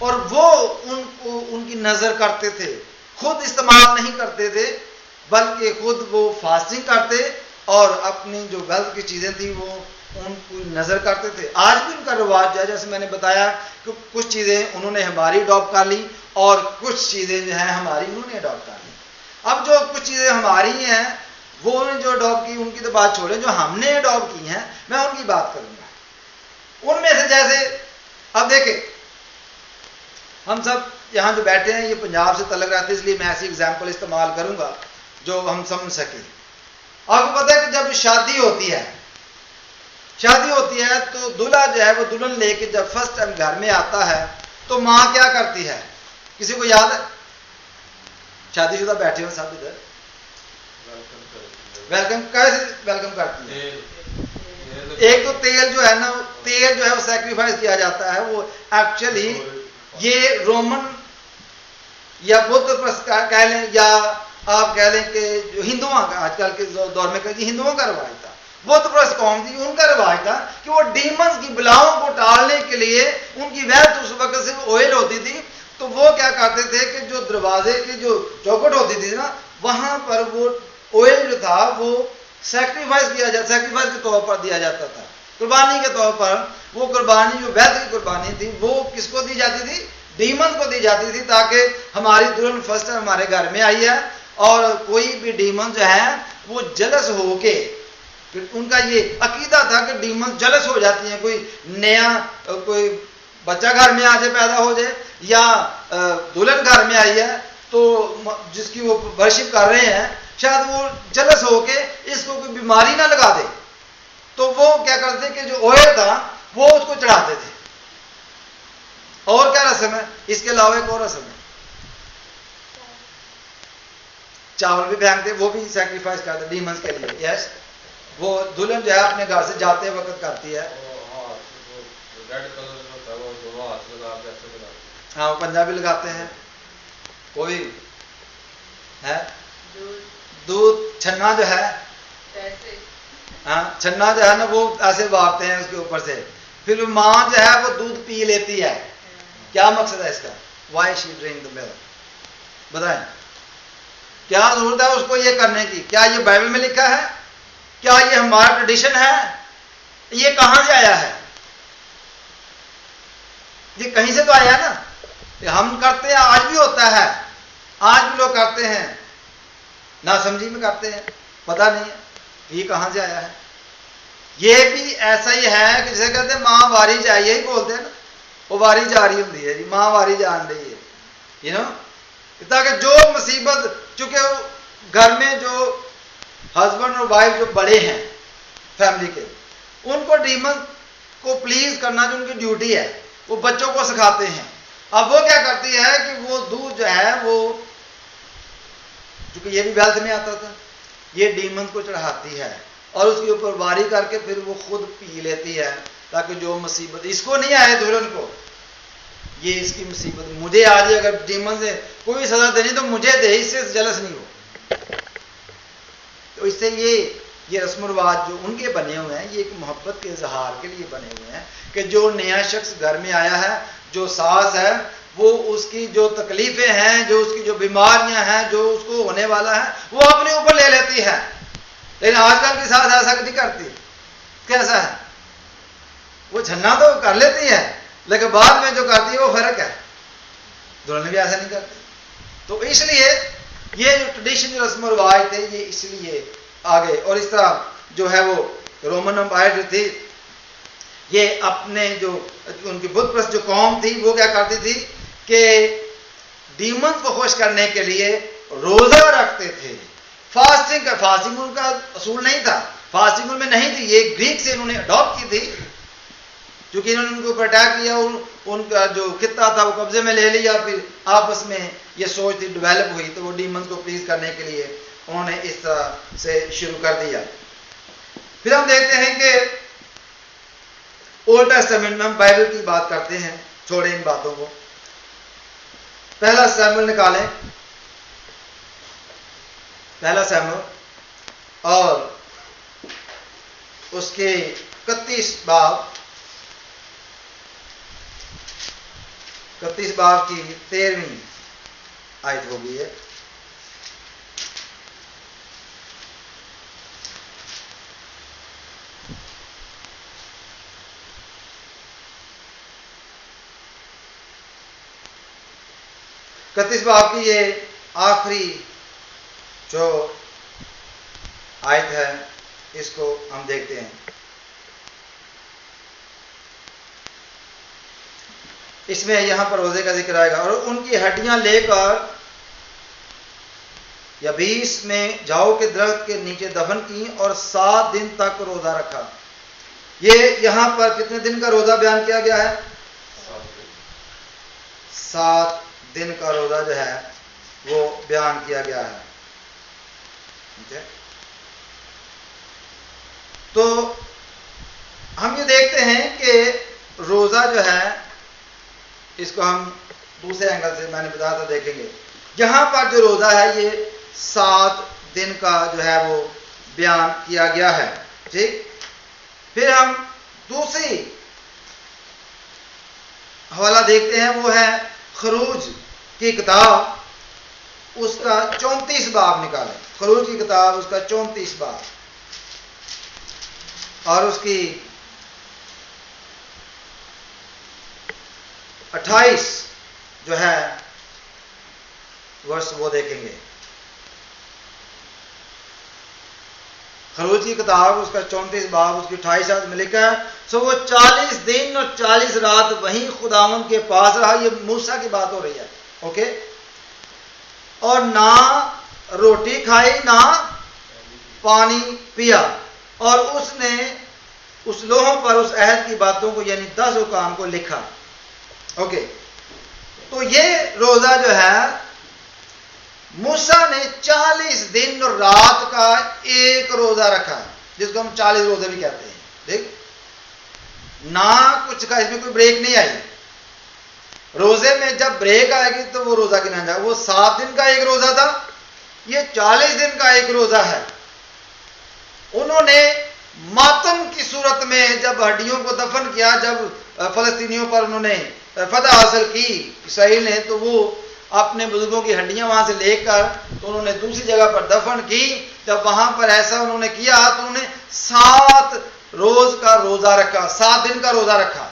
और वो उनको उनकी नजर करते थे, खुद इस्तेमाल नहीं करते थे बल्कि खुद वो फास्टिंग करते और अपनी जो वेल्थ की चीजें थी वो उनको नजर करते थे। आज भी उनका रिवाज है, जैसे मैंने बताया कि कुछ चीजें उन्होंने हमारी अडॉप्ट कर ली और कुछ चीजें जो हैं हमारी उन्होंने अडॉप्ट कर ली। अब जो कुछ चीजें हमारी हैं वो उन्होंने जो अडॉप्ट की उनकी तो बात छोड़े, जो हमने अडॉप्ट की हैं मैं उनकी बात करूंगा। उनमें से जैसे अब देखें, हम सब यहां जो बैठे हैं ये पंजाब से तलक रहते, इसलिए मैं ऐसी एग्जाम्पल इस्तेमाल करूंगा जो हम समझ सके। आपको पता है कि जब शादी होती है तो दूल्हा जो है वो दुल्हन लेके जब फर्स्ट टाइम घर में आता है तो माँ क्या करती है, किसी को याद है? शादीशुदा बैठे हो सब इधर, वेलकम कैसे वेलकम करती है? एक तो तेल जो है ना, तेल जो है वो सैक्रिफाइस किया जाता है। वो एक्चुअली ये रोमन या बुद्ध कह लें या आप कह लें कि जो हिंदुओं का आजकल के दौर में हिंदुओं का रिवाज था, बुद्ध प्रस्त कौम थी, उनका रिवाज था कि वो डीमंस की बलाओं को टालने के लिए उनकी वेल्थ उस वक्त से ऑयल होती थी, तो वो क्या करते थे कि जो दरवाजे की जो चौखट होती थी ना, वहां पर वो ऑयल जो था वो सैक्रिफाइस किया जाता, सैक्रिफाइस के तौर पर दिया जाता था, कुर्बानी के तौर पर। वो कुर्बानी जो वेल्थ की कुर्बानी थी वो किसको दी जाती थी? डीमन को दी जाती थी, ताकि हमारी दुल्हन फर्स्ट टाइम हमारे घर में आई है और कोई भी डीमन जो है वो जलस होके, उनका ये अकीदा था कि डीमन जलस हो जाती हैं, कोई नया कोई बच्चा घर में आ जाए, पैदा हो जाए, या दुल्हन घर में आई है तो जिसकी वो वर्शिप कर रहे हैं, शायद वो जलस होके इसको कोई बीमारी ना लगा दे, तो वो क्या करते कि जो ऑयल था वो उसको चढ़ाते थे। और क्या रस्म है? इसके अलावा एक और रस्म है, चावल भी फेंकते, वो भी सैक्रिफाइस करते डीमंस के लिए। यस, वो दुल्हन जो है अपने घर से जाते वक्त करती है। हाँ, वो पंजाबी लगाते हैं। कोई है दूध छन्ना जो है, हाँ छन्ना जो है ना वो ऐसे बांटते हैं उसके ऊपर से, फिर माँ जो है वो दूध पी लेती है। क्या मकसद है इसका? Why she drink the milk? बताएं, क्या जरूरत है उसको ये करने की? क्या ये बाइबल में लिखा है? क्या ये हमारा ट्रेडिशन है? ये कहां से आया है? ये कहीं से तो आया है ना। हम करते हैं, आज भी होता है, आज भी लोग करते हैं, ना समझी में करते हैं, पता नहीं है ये कहां से आया है। ये भी ऐसा ही है कि जैसे कहते हैं मां वारी जाए, यही बोलते हैं ना, वो वारी जा रही होती है जी, मां वारी जान रही है, यू नो, ताकि जो मुसीबत, चूंकि घर में जो हस्बैंड और वाइफ जो बड़े हैं फैमिली के, उनको डीमन को प्लीज करना जो उनकी ड्यूटी है, वो बच्चों को सिखाते हैं। अब वो क्या करती है कि वो दूध जो है वो, चूंकि ये भी वेल्थ में आता था, ये डीमन को चढ़ाती है और उसके ऊपर वारी करके फिर वो खुद पी लेती है, ताकि जो मुसीबत इसको नहीं आए दुल्हन को, ये इसकी मुसीबत मुझे आ जाए। अगर डीमन से कोई सजा देनी तो मुझे दे, इससे जलस नहीं हो। तो इससे ये रस्म रिवाज जो उनके बने हुए हैं, ये एक मोहब्बत के इजहार के लिए बने हुए हैं कि जो नया शख्स घर में आया है, जो सास है, वो उसकी जो तकलीफें हैं, जो उसकी जो बीमारियां हैं, जो उसको होने वाला है, वो अपने ऊपर ले लेती है। लेकिन आजकल की सास ऐसा नहीं करती। कैसा है? वो झन्ना तो कर लेती है, लेकिन बाद में जो करती है वो फर्क है। दुल्हन भी ऐसा नहीं करती। तो इसलिए ये जो ट्रेडिशन, जो रस्म रिवाज थे, ये इसलिए आ गए। और इस तरह जो है वो रोमन एम्पायर जो थी, ये अपने जो उनकी बुद्ध प्रस्त जो कौम थी, वो क्या करती थी कि डीमन को खुश करने के लिए रोजा रखते थे। फास्टिंग उनका असूल नहीं था, फास्टिंग उनमें नहीं थी, ये ग्रीक से इन्होंने अडॉप्ट की थी। क्योंकि इन्होंने उनको ऊपर अटैक किया, उनका जो खित्ता था वो कब्जे में ले लिया। फिर आपस में ये सोच थी डेवलप हुई, तो वो डीमंस को प्लीज करने के लिए उन्होंने इस तरह से शुरू कर दिया। फिर हम देखते हैं कि ओल्ड टेस्टामेंट में हम बाइबल की बात करते हैं, छोड़े इन बातों को। पहला सैमुएल निकालें, पहला सैमुएल और उसके 31 बाब की 13वीं आयत होगी है। इकतीस बाब की ये आखिरी जो आयत है, इसको हम देखते हैं। इसमें यहां पर रोजे का जिक्र आएगा। और उनकी हड्डियां लेकर यबीस में जाओ के दरख्त के नीचे दफन की और 7 दिन तक रोजा रखा। ये यहां पर कितने दिन का रोजा बयान किया गया है? 7 दिन का रोजा जो है वो बयान किया गया है। ठीक है, तो हम ये देखते हैं कि रोजा जो है, इसको हम दूसरे एंगल से मैंने बताया था देखेंगे। यहां पर जो रोजा है ये 7 दिन का जो है वो बयान किया गया है। ठीक, फिर हम दूसरी हवाला देखते हैं, वो है खरूज की किताब, उसका 34 बाब निकालें। खरूज की किताब उसका 34 बाब और उसकी 28 जो है वर्ष वो देखेंगे। खरूज की किताब उसका 34 बाब उसकी 28 आयत में लिखा है, सो वो 40 दिन और 40 रात वहीं खुदावंद के पास रहा। ये मूसा की बात हो रही है। ओके, और ना रोटी खाई ना पानी पिया, और उसने उस लोहों पर उस अहद की बातों को यानी 10 हुकाम को लिखा। ओके, तो ये रोजा जो है मूसा ने 40 दिन और रात का एक रोजा रखा, जिसको हम 40 रोजे भी कहते हैं। देख, ना कुछ का इसमें कोई ब्रेक नहीं आई। रोजे में जब ब्रेक आएगी तो वो रोजा गिना जाएगा। वो 7 दिन का एक रोजा था, ये 40 दिन का एक रोजा है। उन्होंने मातम की सूरत में जब हड्डियों को दफन किया, जब फलस्तीनियों पर उन्होंने फतह हासिल की इसराइल ने, तो वो अपने बुजुर्गों की हड्डियां वहां से लेकर तो उन्होंने दूसरी जगह पर दफन की। जब वहां पर ऐसा उन्होंने किया तो उन्होंने 7 रोज का रोजा रखा, 7 दिन का रोजा रखा,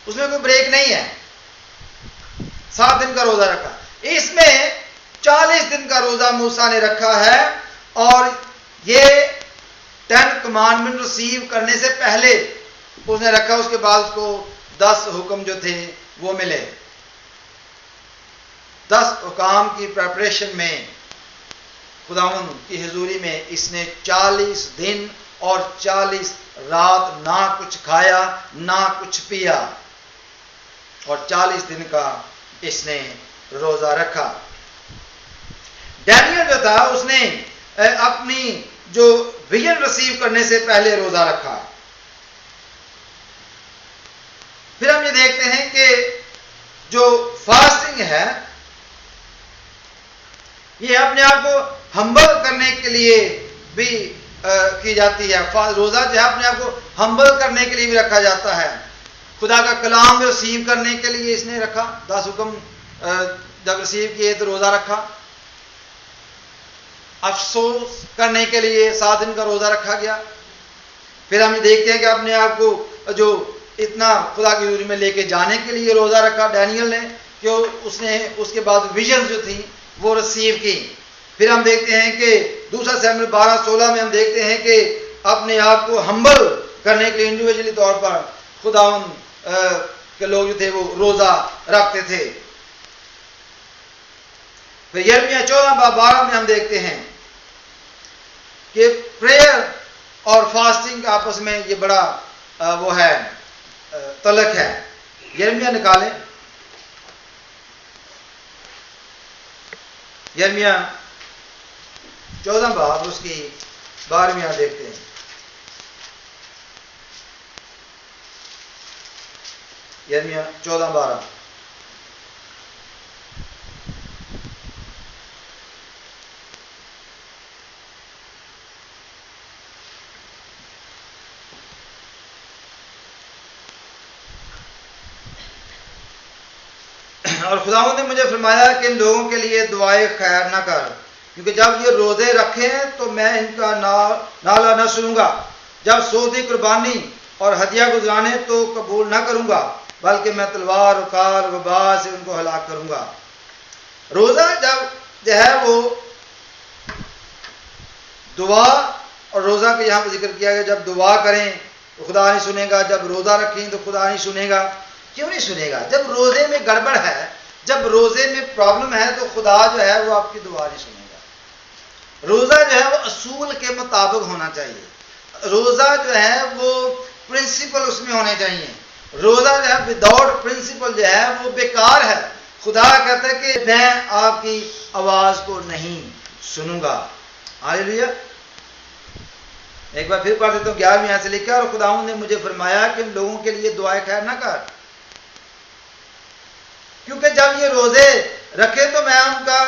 उसमें कोई ब्रेक नहीं है। 7 दिन का रोजा रखा। इसमें 40 दिन का रोजा मूसा ने रखा है, और ये 10 कमांडमेंट रिसीव करने से पहले उसने रखा। उसके बाद उसको 10 हुक्म जो थे वो मिले। 10 हुकाम की प्रिपरेशन में खुदावंद की हुजूरी में इसने 40 दिन और 40 रात ना कुछ खाया ना कुछ पिया, और 40 दिन का इसने रोजा रखा। डैनियल जो था उसने अपनी जो विजन रिसीव करने से पहले रोजा रखा। फिर हम ये देखते हैं कि जो फास्टिंग है ये अपने आप को हम्बल करने के लिए भी की जाती है। रोजा जो है अपने आप को हम्बल करने के लिए भी रखा जाता है। खुदा का कलाम रिसीव करने के लिए इसने रखा। 10 हुक्म जब रिसीव किए तो रोजा रखा। अफसोस करने के लिए 7 दिन का रोजा रखा गया। फिर हम देखते हैं कि अपने आप को जो इतना खुदा की हुजूरी में लेके जाने के लिए रोजा रखा डैनियल ने, क्यों उसने उसके बाद विजन जो थी वो रिसीव की। फिर हम देखते हैं कि दूसरा सैमुएल 12:16 में हम देखते हैं कि अपने आप को हम्बल करने के लिए इंडिविजुअली तौर पर खुदावंद के लोग जो थे वो रोजा रखते थे। फिर यिर्मयाह 14:12 में हम देखते हैं कि प्रेयर और फास्टिंग आपस में ये बड़ा वो है तलक है। यिर्मयाह निकालें, यिर्मयाह 14 बाब उसकी 12वीं आयत देखते हैं। यिर्मयाह 14:12। और खुदावंद ने मुझे फरमाया कि इन लोगों के लिए दुआए खैर ना कर, क्योंकि जब ये रोजे रखें तो मैं इनका नाला न सुनूंगा। जब सोदी कुर्बानी और हदिया गुजराने तो कबूल न करूंगा, बल्कि मैं तलवार उकार वबा से उनको हलाक करूंगा। रोजा जब जो है वो दुआ, और रोजा के यहां पर जिक्र किया गया, जब दुआ करें तो खुदा नहीं सुनेगा, जब रोजा रखें तो खुदा नहीं सुनेगा। क्यों नहीं सुनेगा? जब रोजे में गड़बड़ है, जब रोजे में प्रॉब्लम है, तो खुदा जो है वो आपकी दुआ नहीं सुनेगा। रोजा जो है वो असूल के मुताबिक होना चाहिए। रोजा जो है वो प्रिंसिपल उसमें होने चाहिए। रोजा जो है विदाउट प्रिंसिपल जो है वो बेकार है। खुदा कहता है कि मैं आपकी आवाज को नहीं सुनूंगा। हालेलुया। एक बार फिर पढ़ देता हूं, 11वीं आयत से लिखा, और खुदावंद ने मुझे फरमाया कि इन लोगों के लिए दुआएं खैर ना कर, क्योंकि जब ये रोजे रखे तो मैं उनका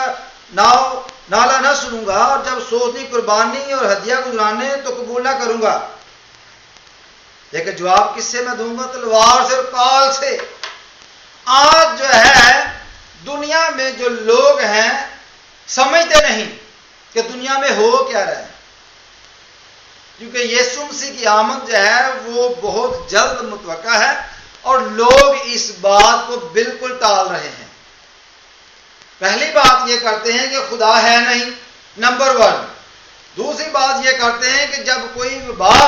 नाला ना सुनूंगा, और जब सोदी कुर्बानी और हदिया गुजराने तो कबूल ना करूंगा। लेकिन जवाब किससे मैं दूंगा? तलवार से और काल से। आज जो है दुनिया में जो लोग हैं समझते नहीं कि दुनिया में हो क्या रहा है, क्योंकि यीशु मसीह की आमद जो है वो बहुत जल्द मुतवक्का है, और लोग इस बात को बिल्कुल टाल रहे हैं। पहली बात ये करते हैं कि खुदा है नहीं, नंबर 1। दूसरी बात ये करते हैं कि जब कोई विवाह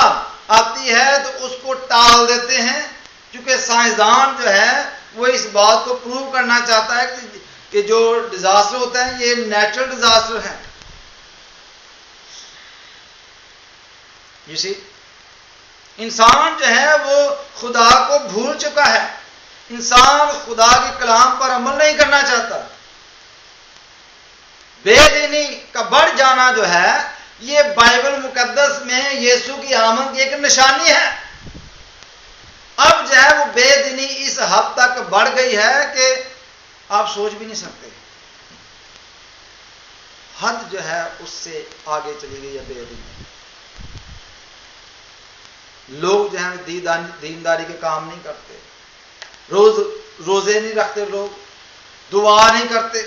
आती है तो उसको टाल देते हैं, क्योंकि साइंसदान जो है वो इस बात को प्रूव करना चाहता है कि जो डिजास्टर होता है ये नेचुरल डिजास्टर है। You see? इंसान जो है वो खुदा को भूल चुका है। इंसान खुदा के कलाम पर अमल नहीं करना चाहता। बेदीनी का बढ़ जाना जो है ये बाइबल मुकद्दस में यीशु की आमद की एक निशानी है। अब जो है वो बेदीनी इस हद तक बढ़ गई है कि आप सोच भी नहीं सकते। हद जो है उससे आगे चली गई है बेदीनी। लोग जो है दीनदारी के काम नहीं करते, रोजे नहीं रखते, लोग दुआ नहीं करते,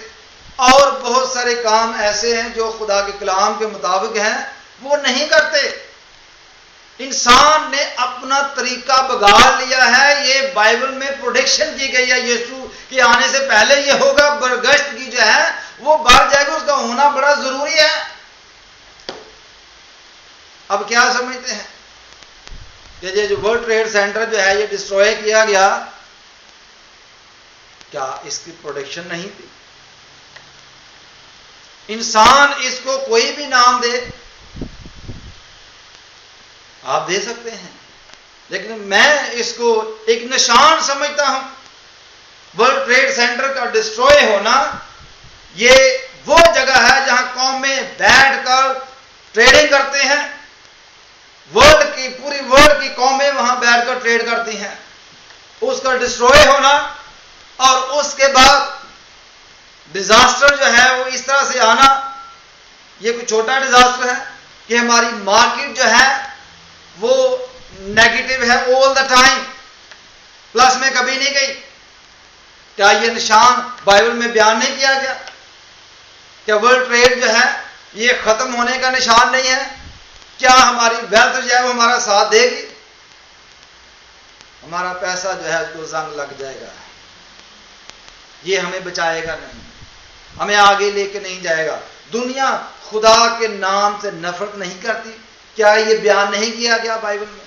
और बहुत सारे काम ऐसे हैं जो खुदा के कलाम के मुताबिक हैं वो नहीं करते। इंसान ने अपना तरीका बिगाड़ लिया है। ये बाइबल में प्रोडिक्शन की गई है, यीशु के आने से पहले ये होगा। बरगश्त की जो है वो बढ़ जाएगा, उसका होना बड़ा जरूरी है। अब क्या समझते हैं कि ये जो वर्ल्ड ट्रेड सेंटर जो है ये डिस्ट्रॉय किया गया, क्या इसकी प्रोडक्शन नहीं थी? इंसान इसको कोई भी नाम दे, आप दे सकते हैं, लेकिन मैं इसको एक निशान समझता हूं। वर्ल्ड ट्रेड सेंटर का डिस्ट्रॉय होना ये वो जगह है जहां कौमें बैठकर ट्रेडिंग करते हैं। पूरी वर्ल्ड की कौमें वहां बैठकर ट्रेड करती हैं। उसका डिस्ट्रॉय होना और उसके बाद डिजास्टर जो है वो इस तरह से आना, ये कोई छोटा डिजास्टर है कि हमारी मार्केट जो है वो नेगेटिव है ऑल द टाइम, प्लस में कभी नहीं गई। क्या ये निशान बाइबल में बयान नहीं किया गया? क्या वर्ल्ड ट्रेड जो है ये खत्म होने का निशान नहीं है? क्या हमारी वेल्थ जो है वो हमारा साथ देगी? हमारा पैसा जो है उसको जंग लग जाएगा, ये हमें बचाएगा नहीं, हमें आगे लेके नहीं जाएगा। दुनिया खुदा के नाम से नफरत नहीं करती? क्या ये बयान नहीं किया गया बाइबल में?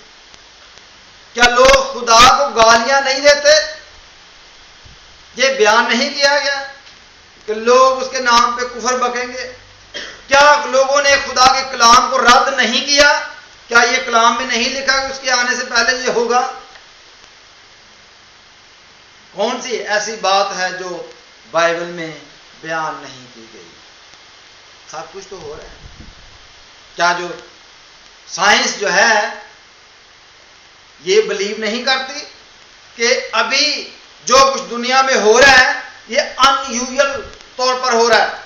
क्या लोग खुदा को गालियां नहीं देते? ये बयान नहीं किया गया कि लोग उसके नाम पे कुफर बकेंगे? क्या लोगों ने खुदा के कलाम को रद्द नहीं किया? क्या ये कलाम में नहीं लिखा कि उसके आने से पहले ये होगा? कौन सी ऐसी बात है जो बाइबल में बयान नहीं की गई? सब कुछ तो हो रहा है। क्या जो साइंस जो है ये बिलीव नहीं करती कि अभी जो कुछ दुनिया में हो रहा है ये अनयूजुअल तौर पर हो रहा है?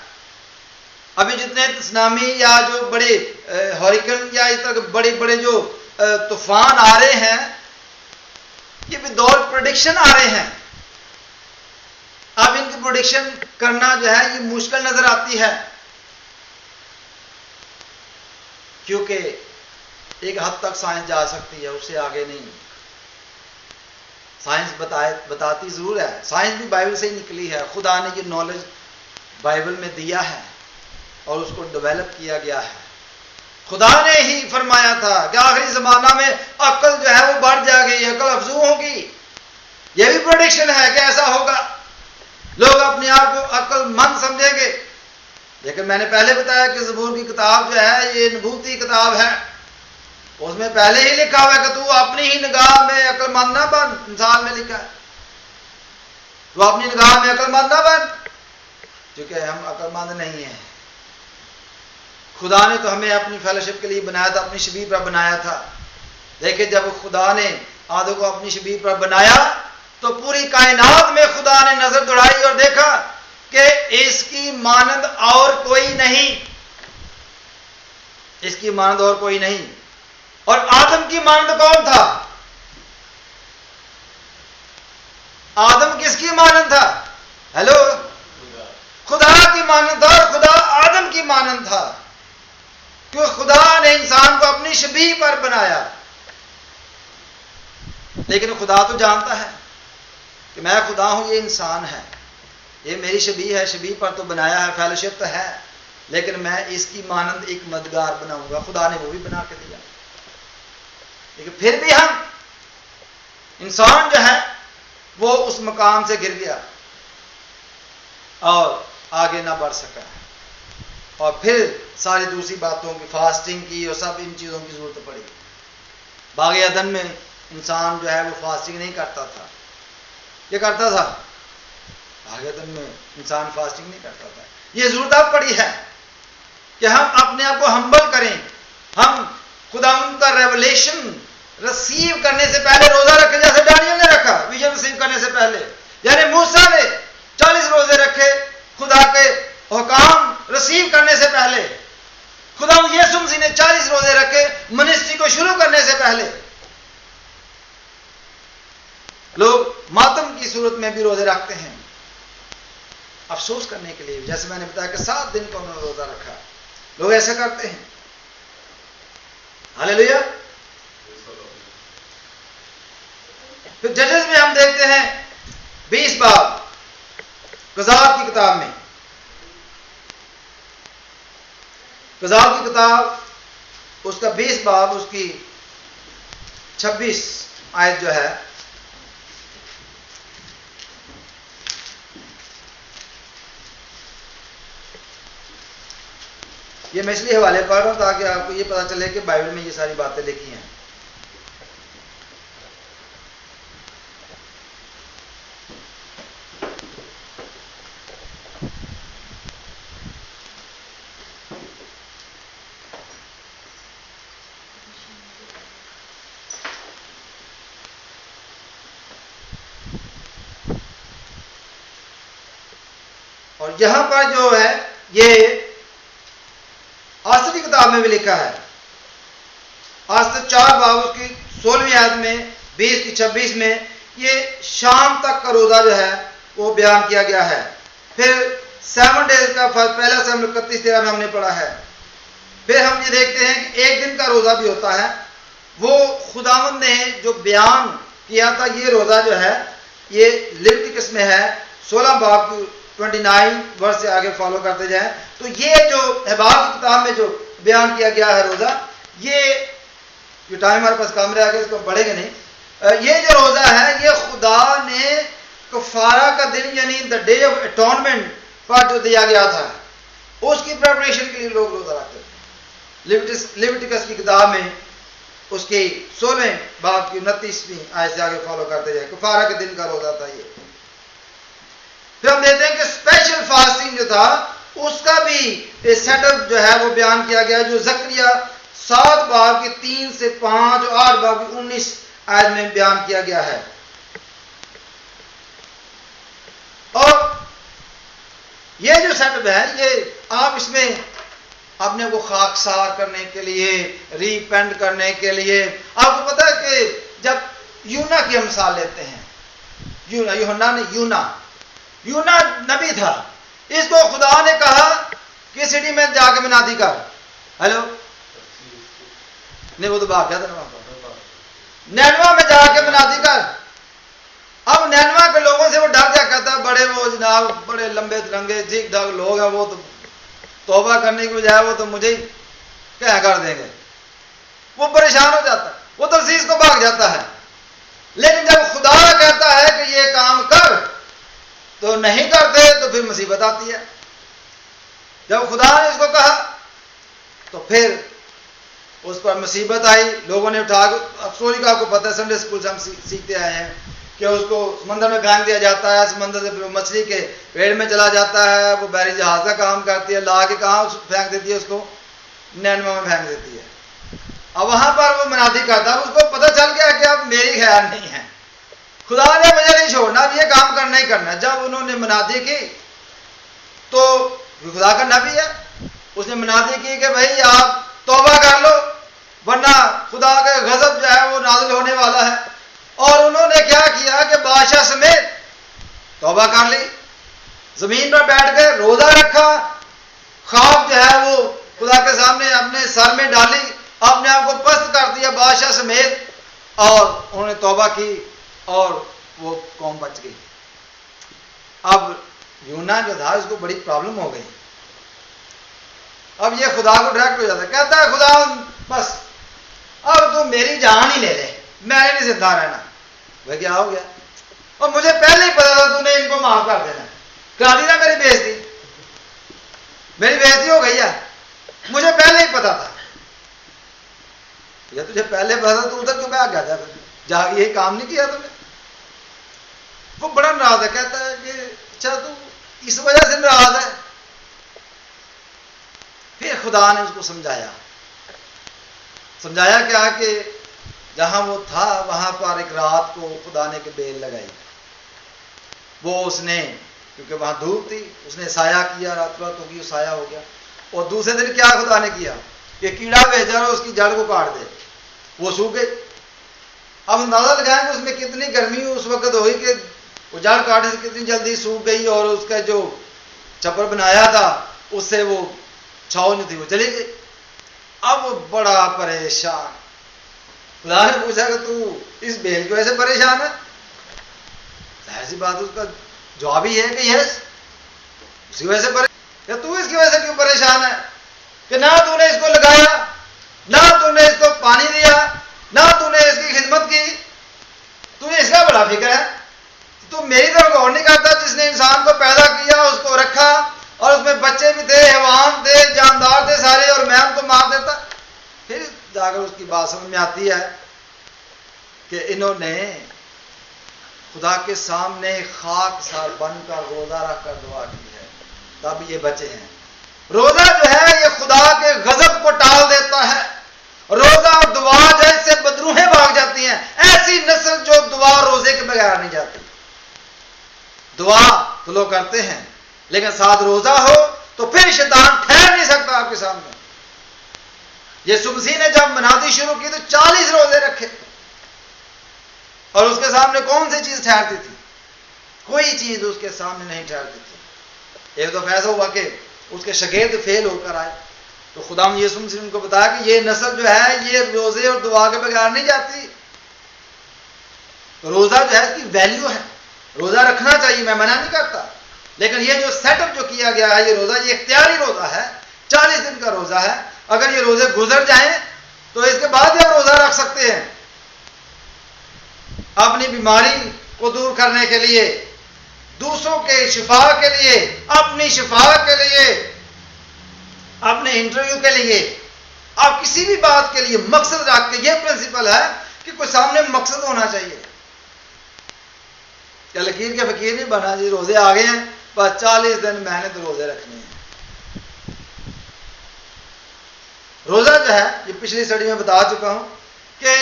अभी जितने सुनामी या जो बड़े हरिकेन या इस तरह बड़े बड़े जो तूफान आ रहे हैं, ये विदाउट प्रेडिक्शन आ रहे हैं। अब इनकी प्रेडिक्शन करना जो है ये मुश्किल नजर आती है, क्योंकि एक हद तक साइंस जा सकती है, उससे आगे नहीं। साइंस बताती जरूर है, साइंस भी बाइबल से ही निकली है। खुदा ने ये नॉलेज बाइबल में दिया है और उसको डेवलप किया गया है। खुदा ने ही फरमाया था कि आखिरी जमाना में अक्ल जो है वो बढ़ जाएगी, अक्ल अफजू होगी। यह भी प्रेडिक्शन है कि ऐसा होगा, लोग अपने आप को अक्लमंद समझेंगे। लेकिन मैंने पहले बताया कि ज़बूर की किताब जो है ये नबूवती किताब है, उसमें पहले ही लिखा हुआ है कि तू अपनी ही निगाह में अक्लमंद ना बन। इंसान में लिखा है तू अपनी निगाह में अक्लमंद ना बन, क्योंकि हम अक्लमंद नहीं हैं। खुदा ने तो हमें अपनी फेलोशिप के लिए बनाया था, अपनी शबीह पर बनाया था। देखिए जब खुदा ने आदम को अपनी शबीह पर बनाया तो पूरी कायनात में खुदा ने नजर दौड़ाई और देखा कि इसकी मानंद और कोई नहीं, इसकी मानंद और कोई नहीं। और आदम की मानंद कौन था? आदम किसकी मानंद था? हेलो, खुदा की मानंद था। और खुदा आदम की मानंद था, क्योंकि खुदा ने इंसान को अपनी शबीह पर बनाया। लेकिन खुदा तो जानता है कि मैं खुदा हूं, ये इंसान है, ये मेरी शबीह है, शबीह पर तो बनाया है, फेलोशिप तो है, लेकिन मैं इसकी मानंद एक मददगार बनाऊंगा। खुदा ने वो भी बना के दिया। लेकिन फिर भी हम इंसान जो है वो उस मकाम से गिर गया और आगे ना बढ़ सका। और फिर सारी दूसरी बातों की, फास्टिंग की और सब इन चीजों की जरूरत पड़ी। बाग़े अदन में इंसान जो है वो फास्टिंग नहीं करता था। ये करता था? बाग़े अदन में इंसान फास्टिंग नहीं करता था। ये जरूरत अब पड़ी है कि हम अपने आप को हम्बल करें। हम खुदा उनका रेवलेशन रिसीव करने से पहले रोजा रखें, जैसे दानियल ने रखा विजन रिसीव करने से पहले। यानी मूसा ने 40 रोजे रखे खुदा के हुकाम रिसीव करने से पहले। खुदा यीशु मसीह ने 40 रोजे रखे मिनिस्ट्री को शुरू करने से पहले। लोग मातम की सूरत में भी रोजे रखते हैं अफसोस करने के लिए, जैसे मैंने बताया कि 7 दिन का उन्होंने रोजा रखा। लोग ऐसा करते हैं। हालेलुया। फिर जजेस में हम देखते हैं 20 बाब क़ज़ात की किताब में, क़ज़ात की किताब उसका 20 बाब उसकी 26 आयत जो है, ये मैं इसलिए हवाले पढ़ रहा हूं ताकि आपको ये पता चले कि बाइबल में ये सारी बातें लिखी हैं। और यहां पर जो है ये आस्तर की किताब में भी लिखा है। आस्तर 4 बाब उसकी 16वीं आयत में 20 की 26 में ये शाम तक का रोजा जो है वो बयान किया गया है। फिर 7 डेज का पहला सम 31-13 में हमने पढ़ा है। फिर हम ये देखते हैं कि एक दिन का रोजा भी होता है। वो खुदावंद ने जो बयान किया था, ये रोजा जो है ये लिविटिकस में है 16 बाब की 29 वर्ष से आगे फॉलो करते जाएं तो ये जो हबाब की किताब में जो बयान किया गया है रोजा, ये टाइम हमारे पास कम रहेगा, इसको पढ़ेंगे नहीं। ये जो रोजा है ये खुदा ने कफारा का दिन यानी द डे ऑफ अटॉनमेंट पर जो दिया गया था उसकी प्रिपरेशन के लिए लोग रोजा रखते थे। लिविटिकस की किताब में उसकी 16वें बाब की 29वीं आयत से आगे फॉलो करते जाए, कफारा के दिन का रोजा था ये। फिर हम देखते हैं कि स्पेशल फास्टिंग जो था उसका भी सेटअप जो है वो बयान किया गया, जो जकरिया 7 बाब की 3 से 5 और 8 बाब की 19 आयत में बयान किया गया है। और ये जो सेटअप है, ये आप इसमें अपने को खाकसार करने के लिए, रिपेंट करने के लिए, आपको पता है कि जब यूना की हम मिसाल लेते हैं, यूना नबी था, इसको खुदा ने कहा कि सिटी में जाके मुनादी कर। हेलो, नहीं वो तो भाग गया था ना, नैनवा में जाके मुनादी कर। अब नैनवा के लोगों से वो डर जा, कहता बड़े वो जनाब बड़े लंबे तिरंगे ठीक ठाक लोग हैं, वो तो तौबा करने की बजाय वो तो मुझे ही क्या कर देंगे। वो परेशान हो जाता है, वो तरसीस को भाग जाता है। लेकिन जब खुदा कहता है कि ये काम कर तो नहीं करते, तो फिर मुसीबत आती है। जब खुदा ने इसको कहा तो फिर उस पर मुसीबत आई, लोगों ने उठा, अब स्टोरी का आपको पता है, संडे स्कूल से हम सीखते आए हैं कि उसको समंदर में फेंक दिया जाता है, समंदर से फिर मछली के पेड़ में चला जाता है, वो बैरी जहाज का काम करती है, ला के कहाँ फेंक देती है, उसको नैनवा में फेंक देती है। अब वहां पर वो मुनादी करता है, उसको पता चल गया कि अब मेरी खैर नहीं है, खुदा ने मुझे नहीं छोड़ना, अब ये काम करना ही करना। जब उन्होंने मुनादी की तो खुदा का नबी है, उसने मुनादी की कि भाई आप तौबा कर लो वरना खुदा का गजब जो है वो नाज़िल होने वाला है। और उन्होंने क्या किया कि बादशाह समेत तौबा कर ली, जमीन पर बैठ कर रोजा रखा, ख्वाब जो है वो खुदा के सामने अपने सर में डाली, अपने आप को पस्त कर दिया बादशाह समेत, और उन्होंने तौबा की और वो कौम बच गई। अब यूना जो था उसको बड़ी प्रॉब्लम हो गई। अब ये खुदा को डायरेक्ट हो जाता है, कहता है खुदा बस अब तू मेरी जान ही ले ले, मैंने नहीं जिंदा रहना। वह क्या हो गया, और मुझे पहले ही पता था तूने इनको माफ कर देना, करा दी ना मेरी बेइज्जती, मेरी बेइज्जती हो गई है, मुझे पहले ही पता था। या तुझे पहले पता था तो उधर क्यों भाग गया था, जहां यही काम नहीं किया तुमने। वो बड़ा नाराज है, कहता है कि अच्छा तू इस वजह से नाराज है। फिर खुदा ने उसको समझाया क्या कि जहां वो था वहां पर एक रात को खुदा ने के बेल लगाई, वो उसने, क्योंकि वहां धूप थी, उसने साया किया, रात होगी साया हो गया। और दूसरे दिन क्या खुदा ने किया कि कीड़ा भेजा और उसकी जड़ को काट दे, वो सूख गई। अब अंदाजा लगाएंगे उसमें कितनी गर्मी उस वक्त हुई कि वो जड़ काटने से कितनी जल्दी सूख गई, और उसका जो छप्पर बनाया था उससे वो छाव नहीं थी, वो चली गई। अब वो बड़ा परेशान, खुदा ने पूछा कि तू इस बेल की वजह से परेशान है? जाहिर सी बात उसका जवाब ही है कि यस, उसी वजह से परेशान। तू इसकी वजह से क्यों परेशान है कि ना तूने इसको लगाया, ना तूने इसको पानी दिया, ना तूने इसकी खिदमत की, तुझे इसका बड़ा फिक्र है। तू मेरी तरफ गौर नहीं करता, जिसने इंसान को पैदा किया, उसको रखा, और उसमें बच्चे भी थे, हैवान थे, जानदार थे सारे, और मैं उनको मार देता। फिर जाकर उसकी बात समझ में आती है कि इन्होंने खुदा के सामने खाकसार बनकर रोजा रखकर दुआ की है, तब ये बचे हैं। रोजा जो है ये खुदा के गजब को टाल देता है। रोजा और दुआ जैसे बदरूहें भाग जाती हैं, ऐसी नस्ल जो दुआ रोजे के बगैर नहीं जाती। दुआ तो लोग करते हैं, लेकिन साथ रोजा हो तो फिर शैतान ठहर नहीं सकता आपके सामने। यीशु मसीह ने जब मनादी शुरू की तो 40 रोजे रखे, और उसके सामने कौन सी चीज ठहरती थी? कोई चीज उसके सामने नहीं ठहरती थी। एक तो फैसला हुआ कि उसके शागिर्द फेल होकर आए, तो खुदा यीशु मसीह ने उनको बताया कि ये नस्ल जो है ये रोजे और दुआ के बगैर नहीं जाती। तो रोजा जो है इसकी वैल्यू है, रोजा रखना चाहिए, मैं मना नहीं करता, लेकिन ये जो सेटअप जो किया गया है, ये रोजा ये इख्तियारी रोजा है, 40 दिन का रोजा है। अगर ये रोजे गुजर जाएं तो इसके बाद ही आप रोजा रख सकते हैं, अपनी बीमारी को दूर करने के लिए, दूसरों के शिफा के लिए, अपनी शिफा के लिए, अपने इंटरव्यू के लिए, आप किसी भी बात के लिए मकसद रख के, ये प्रिंसिपल है कि कोई सामने मकसद होना चाहिए। क्या लकीर के फकीर नहीं बना जी, रोजे आ गए हैं बस 40 दिन मैंने तो रोजे रखने हैं। रोजा जो है, ये पिछली स्टडी में बता चुका हूं कि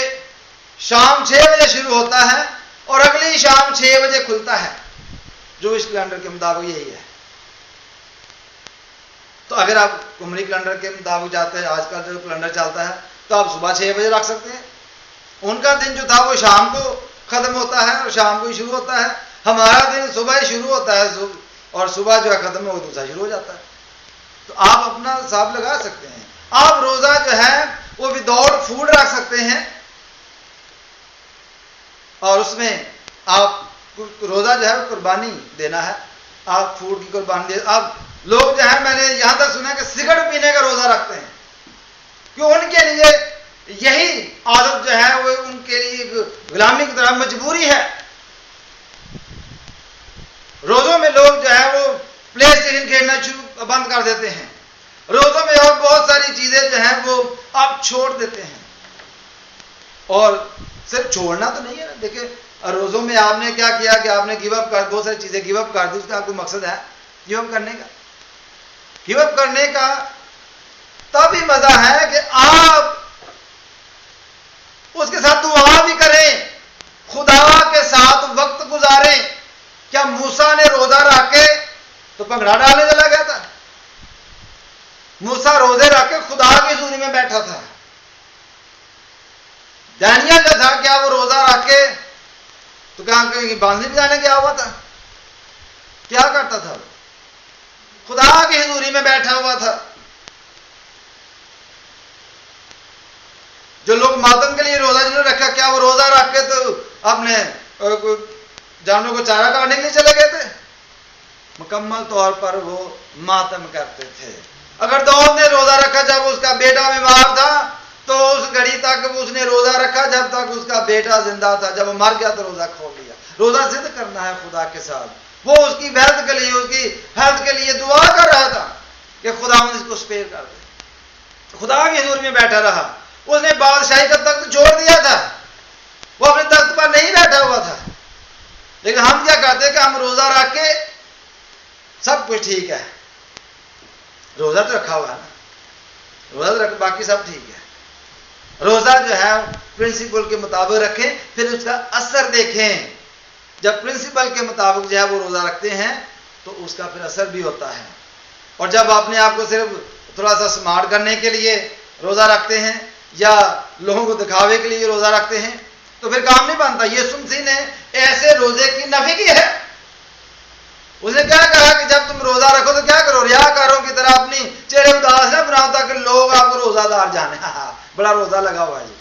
शाम 6 बजे शुरू होता है और अगली शाम 6 बजे खुलता है, जो इस कैलेंडर के मुताबिक यही है। तो अगर आप कुमरी कैलेंडर के मुताबिक जाते हैं, आजकल जो कैलेंडर चलता है, तो आप सुबह 6 बजे रख सकते हैं। उनका दिन जो था वो शाम को खत्म होता है और शाम को ही शुरू होता है। हमारा दिन सुबह ही शुरू होता है और सुबह जो है खत्म हो दूसरा शुरू हो जाता है। तो आप अपना हिसाब लगा सकते हैं। आप रोजा जो है वो विदाउट फूड रख सकते हैं और उसमें आप रोजा जो है कुर्बानी देना है, आप फूड की कुर्बानी दे। आप लोग जो है, मैंने यहां तक सुना है कि सिगरेट पीने का रोजा रखते हैं, क्यों? उनके लिए यही आदत जो है वो उनके लिए गुलामी की तरह मजबूरी है। रोजों में लोग जो है वो प्ले स्टेशन खेलना शुरू बंद कर देते हैं। रोजों में और बहुत सारी चीजें जो हैं वो आप छोड़ देते हैं। और सिर्फ छोड़ना तो नहीं है ना, देखिए रोजों में आपने क्या किया कि आपने गिव अप कर, बहुत सारी चीजें गिव अप कर दी, उसका कोई मकसद है गिव अप करने का? गिव अप करने का तभी मजा है कि आप उसके साथ दुआ भी करें, खुदा के साथ वक्त गुजारें। क्या मूसा ने रोजा रख के तो भंगड़ा डालने चला गया था? मूसा रोजे रख के खुदा की हजूरी में बैठा था। दानियल जो था, क्या वो रोजा रख के तो क्या बांसुरी बजाने गया हुआ था? क्या करता था? खुदा की हजूरी में बैठा हुआ था। जो लोग मातम के लिए रोजा जिन्होंने रखा, क्या वो रोजा रख के तो अपने जानवरों को चारा काटने के लिए चले गए थे? मुकम्मल तौर पर वो मातम करते थे। अगर दाऊद ने रोजा रखा जब उसका बेटा बीमार था, तो उस घड़ी तक उसने रोजा रखा जब तक उसका बेटा जिंदा था। जब वो मर गया तो रोजा खोल लिया। रोजा जिद करना है खुदा के साथ। वो उसकी हेल्थ के लिए, उसकी हेल्थ के लिए दुआ कर रहा था कि खुदा इसको स्पेयर कर दे। खुदा की हजूर में बैठा रहा। उसने बादशाही का तख्त छोड़ दिया था, वो अपने तख्त पर नहीं बैठा हुआ था। लेकिन हम क्या करते हैं कि हम रोजा रख के सब कुछ ठीक है, रोजा तो रखा हुआ है ना, रोजा तो रख, बाकी सब ठीक है। रोजा जो है प्रिंसिपल के मुताबिक रखें, फिर उसका असर देखें। जब प्रिंसिपल के मुताबिक जो है वो रोजा रखते हैं तो उसका फिर असर भी होता है। और जब अपने आप को सिर्फ थोड़ा सा स्मार्ट करने के लिए रोजा रखते हैं या लोगों को दिखावे के लिए रोजा रखते हैं तो फिर काम नहीं बनता। यीशु मसीह ने ऐसे रोजे की नफी की है। उसने क्या कहा कि जब तुम रोजा रखो तो क्या करो, रियाकारों की तरह अपनी चेहरे उदास न बनाओ ताकि लोग आपको रोजादार जाने। बड़ा रोजा लगा हुआ है जी,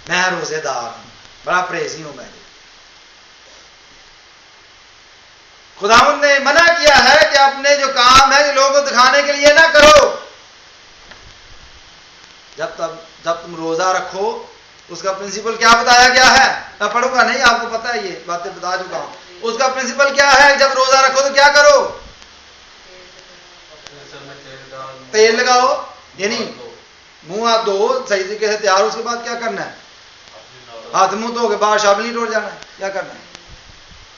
मैं रोजेदार हूं, बड़ा प्रेसी हूं मैं। खुदावंद ने मना किया है कि अपने जो काम है जो लोगों को दिखाने के लिए ना करो। जब तुम रोजा रखो उसका प्रिंसिपल क्या बताया गया है? मैं पढ़ूंगा नहीं, आपको पता है, ये बातें बता चुका हूं। उसका प्रिंसिपल क्या है? जब रोजा रखो तो क्या करो? तेल लगाओ, यानी मुंह हाथ धो सही तरीके से तैयार। उसके बाद क्या करना है? हाथ मुंह धो के बाहर शाबली टोट जाना है। क्या करना है?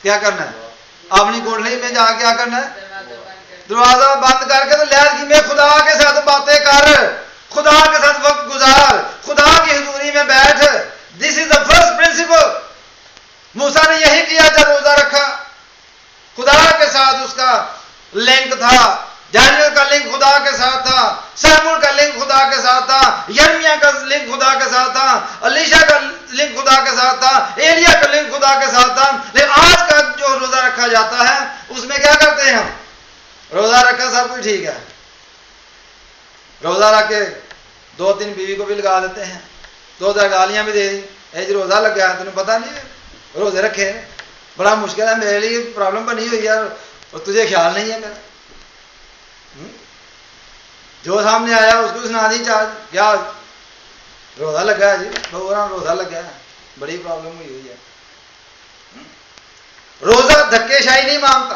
क्या करना है? अपनी कोठरी में जाके क्या करना है? दरवाजा बंद करके तो लहज़गी में खुदा के साथ बातें कर, खुदा के साथ वक्त गुजार, खुदा की हजूरी में बैठ। This is the first principle. मूसा ने यही किया जब रोजा रखा। खुदा के साथ उसका लिंक था। दानियल का लिंक खुदा के साथ था, शमूएल का लिंक खुदा के साथ था, यिर्मयाह का लिंक खुदा के साथ था, एलीशा का लिंक खुदा के साथ था, एलिया का लिंक खुदा के साथ था। लेकिन आज का जो रोजा रखा जाता है उसमें क्या करते हैं हम? रोजा रखा, सब कुछ ठीक है, रोजा रख के 2-3 बीवी को भी लगा देते हैं, 2-4 गालियां भी दे दी, ऐसे रोजा लग गया, तुम्हें पता नहीं है रोजे रखे। बड़ा मुश्किल है, मेरे लिए प्रॉब्लम बनी हुई है और तुझे ख्याल नहीं है मेरा। जो सामने आया उसको सुना दी चार्ज, क्या रोजा लगा है जी, रोजा लगा है, बड़ी प्रॉब्लम हुई है। रोजा धक्केशाही नहीं मांगता।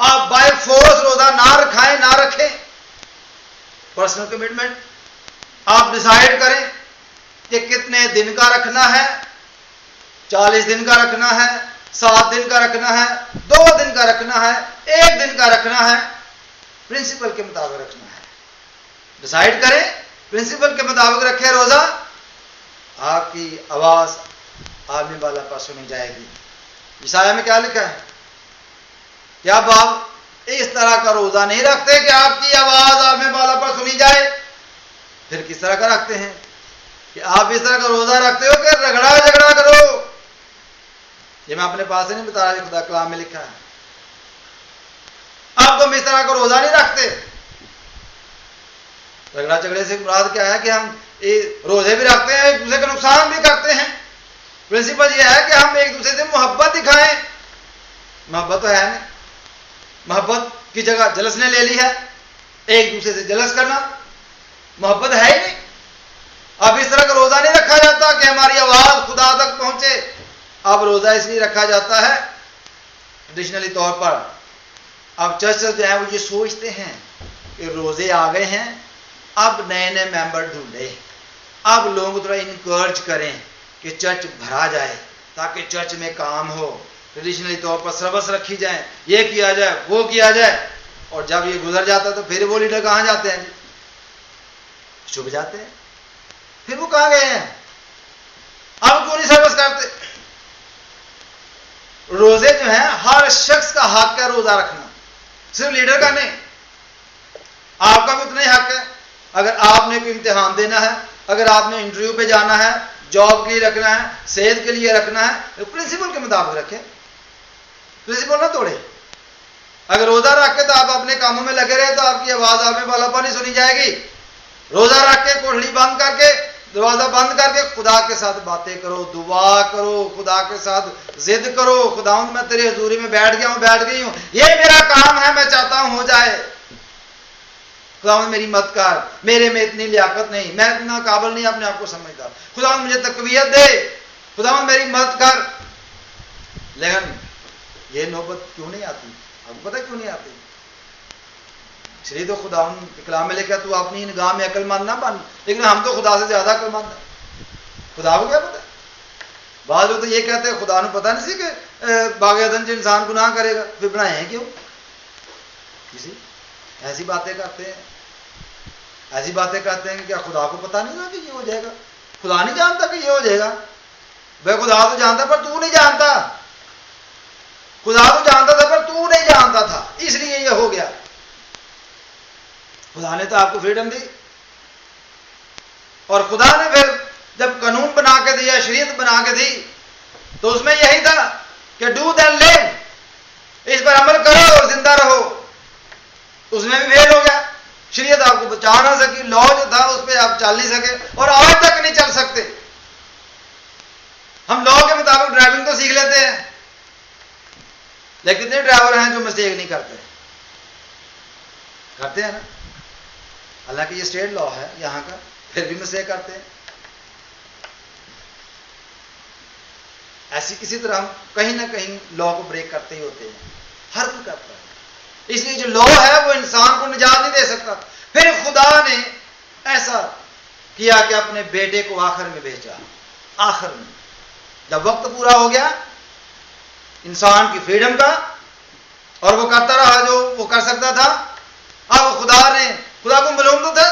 आप बाय फोर्स रोजा ना रखाएं ना रखें, पर्सनल कमिटमेंट आप डिसाइड करें कि कितने दिन का रखना है 40 दिन का रखना है, 7 दिन का रखना है, 2 दिन का रखना है, 1 दिन का रखना है, प्रिंसिपल के मुताबिक रखना है। डिसाइड करें, प्रिंसिपल के मुताबिक रखें रोजा, आपकी आवाज आदमी वाला पर सुनी जाएगी। ईसाया में क्या लिखा है? क्या आप इस तरह का रोजा नहीं रखते कि आपकी आवाज आदमी वाला पर सुनी जाए? फिर किस तरह का रखते हैं कि आप इस तरह का रोजा रखते हो कि रगड़ा झगड़ा करो? ये मैं अपने पास से नहीं बता रहा, खुदा कलाम में लिखा है। अब तुम इस तरह का रोजा नहीं रखते। झगड़ा झगड़े से मुराद क्या है कि हम रोजे भी रखते हैं, एक दूसरे का नुकसान भी करते हैं। प्रिंसिपल यह है कि हम एक दूसरे से मोहब्बत दिखाएं। मोहब्बत तो है नहीं, मोहब्बत की जगह जलस ने ले ली है। एक दूसरे से जलस करना मोहब्बत है ही नहीं। अब इस तरह का रोजा नहीं रखा जाता कि हमारी आवाज खुदा तक पहुंचे। अब रोजा इसलिए रखा जाता है ट्रेडिशनली तौर पर। अब चर्च जो है वो ये सोचते हैं कि रोजे आ गए हैं, अब नए नए मेंबर ढूंढे, अब लोग थोड़ा इनकरेज करें कि चर्च भरा जाए ताकि चर्च में काम हो। ट्रेडिशनली तौर पर सर्विस रखी जाए, ये किया जाए, वो किया जाए। और जब ये गुजर जाता तो फिर वो लीडर कहां जाते हैं? चुप जाते हैं। फिर वो कहां गए हैं? अब क्यों नहीं सर्विस करते? रोजे जो है हर शख्स का हक है रोजा रखना, सिर्फ लीडर का नहीं। आपका भी उतना ही हक है। अगर आपने कोई इम्तिहान देना है, अगर आपने इंटरव्यू पे जाना है, जॉब के लिए रखना है, सेहत के लिए रखना है, तो प्रिंसिपल के मुताबिक रखें, प्रिंसिपल ना तोड़े। अगर रोजा रख के तो आप अपने कामों में लगे रहे तो आपकी आवाज आप में वालापा नहीं सुनी जाएगी। रोजा रख के कोठड़ी बंद करके, दरवाजा बंद करके खुदा के साथ बातें करो, दुआ करो, खुदा के साथ जिद करो। खुदावंद मैं तेरी हजूरी में बैठ गया हूं, बैठ गई हूं, ये मेरा काम है, मैं चाहता हूं हो जाए। खुदावंद मेरी मदद कर, मेरे में इतनी लियाकत नहीं, मैं इतना काबिल नहीं अपने आप को समझता। खुदावंद मुझे तकवीयत दे, खुदावंद मेरी मदद कर। लेकिन ये नौबत क्यों नहीं आती? आपको पता क्यों नहीं आती? श्री तो खुदावंद कलाम में लिखा तू अपनी निगाह में अक्लमंद ना बन, लेकिन हम तो खुदा से ज्यादा अक्लमंद है। खुदा को क्या पता? बाद लोग तो ये कहते हैं खुदा ने पता नहीं सी कि बाग अदन जो इंसान गुनाह करेगा, फिर बनाए हैं क्यों? किसी ऐसी बातें करते हैं, ऐसी बातें करते हैं कि क्या खुदा को पता नहीं था कि ये हो जाएगा? खुदा नहीं जानता कि ये हो जाएगा? वह खुदा तो जानता पर तू नहीं जानता। खुदा तो जानता था पर तू नहीं जानता था, इसलिए ये हो गया। खुदा ने तो आपको फ्रीडम दी, और खुदा ने फिर जब कानून बना के दिया, शरीयत बना के दी, तो उसमें यही था कि डू दैन लिव, इस पर अमल करो और जिंदा रहो। उसमें भी फेल हो गया। शरीयत आपको बचा ना सकी, लॉ जो था उस पर आप चल नहीं सके और आज तक नहीं चल सकते। हम लॉ के मुताबिक ड्राइविंग तो सीख लेते हैं, लेकिन कितने ड्राइवर हैं जो मिस्टेक नहीं करते? करते हैं ना। हालांकि ये स्टेट लॉ है यहां का, फिर भी मिस्टेक करते हैं। ऐसी किसी तरह हम कहीं ना कहीं लॉ को ब्रेक करते ही होते हैं, हर कोई करता है। इसलिए जो लॉ है वो इंसान को निजात नहीं दे सकता। फिर खुदा ने ऐसा किया कि अपने बेटे को आखिर में भेजा। आखिर में जब वक्त पूरा हो गया इंसान की फ्रीडम का, और वो करता रहा जो वो कर सकता था। अब खुदा को मालूम तो था,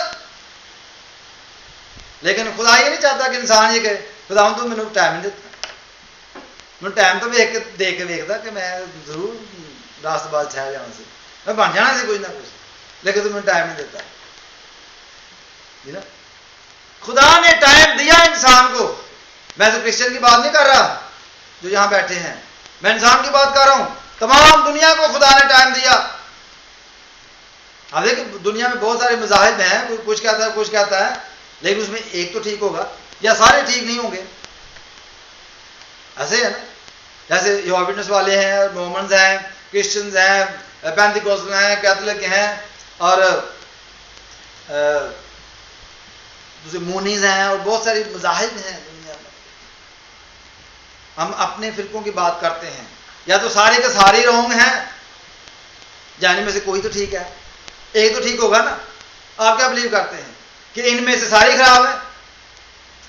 लेकिन खुदा ये नहीं चाहता कि इंसान ये कहे खुदा तो मैंने टाइम नहीं देता, मैं टाइम तो दे के देखता कि मैं जरूर रास्तबाज छा जाना से, मैं बन जाना से कुछ ना कुछ, लेकिन तुम्हें टाइम नहीं देता। ना खुदा ने टाइम दिया इंसान को। मैं तो क्रिश्चियन की बात नहीं कर रहा जो यहां बैठे हैं, मैं इंसान की बात कर रहा हूं। तमाम दुनिया को खुदा ने टाइम दिया। अब देखिए दुनिया में बहुत सारे मज़ाहिब हैं, कोई कुछ कहता है कुछ कहता है, लेकिन उसमें एक तो ठीक होगा या सारे ठीक नहीं होंगे। ऐसे है ना, जैसे यहोवा विटनेस वाले हैं, मोमन्स हैं, क्रिश्चियंस हैं, पेंटिकोस्टल हैं, कैथोलिक हैं, और दूसरे मोनीज हैं, और बहुत सारे मज़ाहिब हैं दुनिया में। हम अपने फिरकों की बात करते हैं, या तो सारे के सारे रॉन्ग हैं, जाने में से कोई तो ठीक है, एक तो ठीक होगा ना। आप क्या बिलीव करते हैं कि इनमें से सारे खराब हैं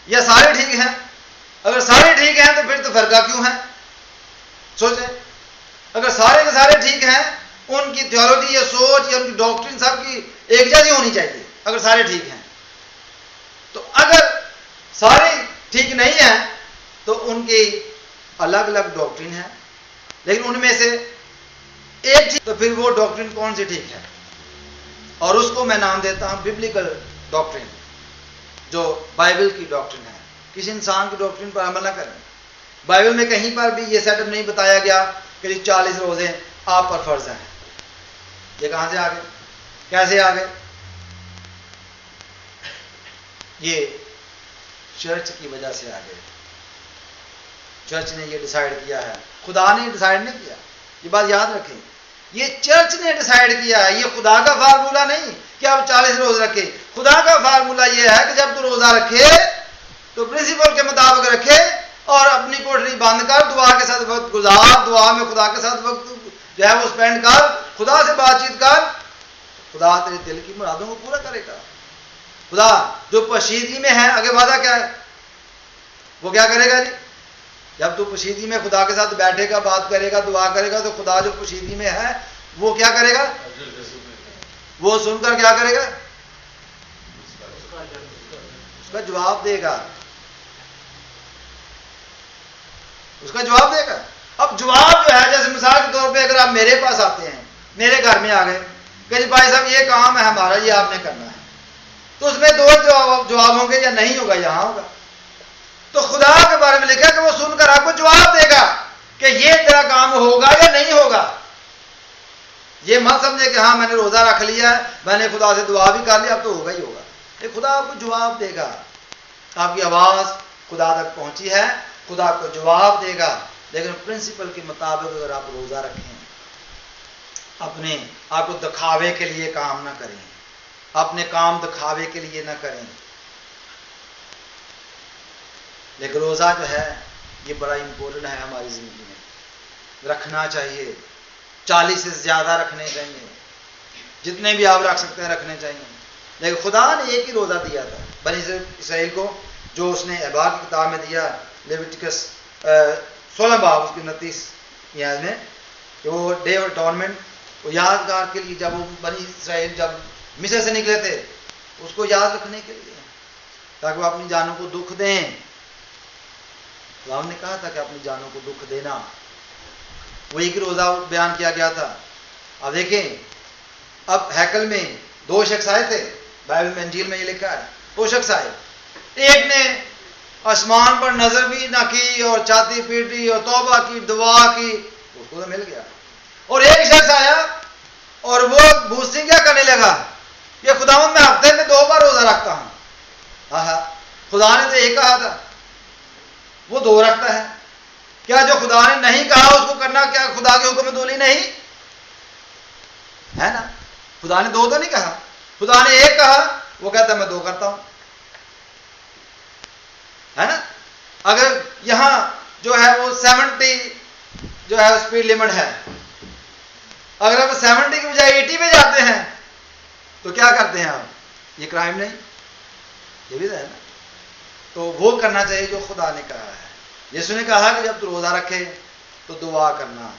या सारे ठीक हैं? अगर सारे ठीक हैं तो फिर तो फर्का क्यों है? सोचे, अगर सारे के सारे ठीक हैं, उनकी थियोलॉजी या सोच या उनकी डॉक्ट्रिन सबकी एक जैसी होनी चाहिए अगर सारे ठीक हैं। तो अगर सारे ठीक नहीं है तो उनकी अलग अलग डॉक्ट्रिन है, लेकिन उनमें से एक ठीक, तो फिर वो डॉक्ट्रिन कौन सी ठीक है? और उसको मैं नाम देता हूं बिब्लिकल डॉक्ट्रिन, जो बाइबल की डॉक्ट्रिन है। किसी इंसान की डॉक्ट्रिन पर अमल ना करें। बाइबल में कहीं पर भी ये सेटअप नहीं बताया गया कि 40 रोजे आप पर फर्ज हैं। ये कहां से आ गए, कैसे आ गए? ये चर्च की वजह से आ गए। चर्च ने ये डिसाइड किया है, खुदा ने डिसाइड नहीं किया। ये बात याद रखें, ये चर्च ने डिसाइड किया है, ये खुदा का फार्मूला नहीं कि आप 40 रोज रखे। खुदा का फार्मूला ये है कि जब तू रोजा रखे तो प्रिंसिपल के मुताबिक रखे और अपनी कोठरी बंद कर, दुआ के साथ वक्त गुजार, दुआ में खुदा के साथ वक्त जो है वो स्पेंड कर, खुदा से बातचीत कर। खुदा तेरे दिल की मुरादों को पूरा करेगा। खुदा जो पोशीदगी में है, आगे वादा क्या है, वो क्या करेगा जी? जब तू पोशीदगी में खुदा के साथ बैठेगा, बात करेगा, दुआ करेगा, तो खुदा जो पोशीदगी में है वो क्या करेगा? वो सुनकर क्या करेगा? उसका जवाब देगा, उसका जवाब देगा। अब जवाब जो है, जैसे मिसाल के तौर पे अगर आप मेरे पास आते हैं, मेरे घर में आ गए कि जी भाई साहब ये काम है हमारा, ये आपने करना है, तो उसमें दो जवाब होंगे, या नहीं होगा, यहां होगा। तो खुदा के बारे में लिखा कि वो सुनकर आपको जवाब देगा कि ये तेरा काम होगा या नहीं होगा। ये मत समझे कि हाँ मैंने रोजा रख लिया है, मैंने खुदा से दुआ भी कर लिया, अब तो होगा ही होगा। ये खुदा आपको जवाब देगा। आपकी आवाज खुदा तक पहुंची है, खुदा आपको जवाब देगा। लेकिन प्रिंसिपल के मुताबिक अगर आप रोजा रखें, अपने आपको दिखावे के लिए काम ना करें, अपने काम दिखावे के लिए ना करें। लेकिन रोजा जो है ये बड़ा इंपॉर्टेंट है हमारी जिंदगी में, रखना चाहिए। 40 से ज्यादा रखने चाहिए, जितने भी आप रख सकते हैं रखने चाहिए। लेकिन खुदा ने एक ही रोजा दिया था बनी इसराइल को, जो उसने एबार की किताब में दिया, लेविटिकस 16 बाब उसके 29 में, कि वो डे ऑफ अटॉर्नमेंट, वो यादगार के लिए, जब वो बनी इसराइल जब मिस्र से निकले थे, उसको याद रखने के लिए, ताकि वो अपनी जानों को दुख दें। खुदा ने कहा था कि अपनी जानों को दुख देना, वो एक रोजा बयान किया गया था। अब देखें, अब हैकल में 2 शख्स आए थे, बाइबल में अंजील में ये लिखा है, 2 शख्स आए। एक ने आसमान पर नजर भी ना की और छाती पीटी और तौबा की, दुआ की, उसको तो मिल गया। और एक शख्स आया और वो बूस्ती क्या करने लगा कि खुदावंद मैं हफ्ते में 2 बार रोजा रखता हूं। आहा, खुदा ने तो एक कहा था, वो 2 रखता है। क्या जो खुदा ने नहीं कहा उसको करना क्या खुदा के हुक्म में दोली नहीं है ना? खुदा ने 2 तो नहीं कहा, खुदा ने 1 कहा, वो कहता मैं 2 करता हूं, है ना? अगर यहां जो है वो 70 जो है स्पीड लिमिट है, अगर आप 70 की बजाय 80 पे जाते हैं तो क्या करते हैं आप? ये क्राइम नहीं, ये भी तो है ना? तो वो करना चाहिए जो खुदा ने कहा है। यीशु ने कहा कि जब तू रोजा रखे तो दुआ करना,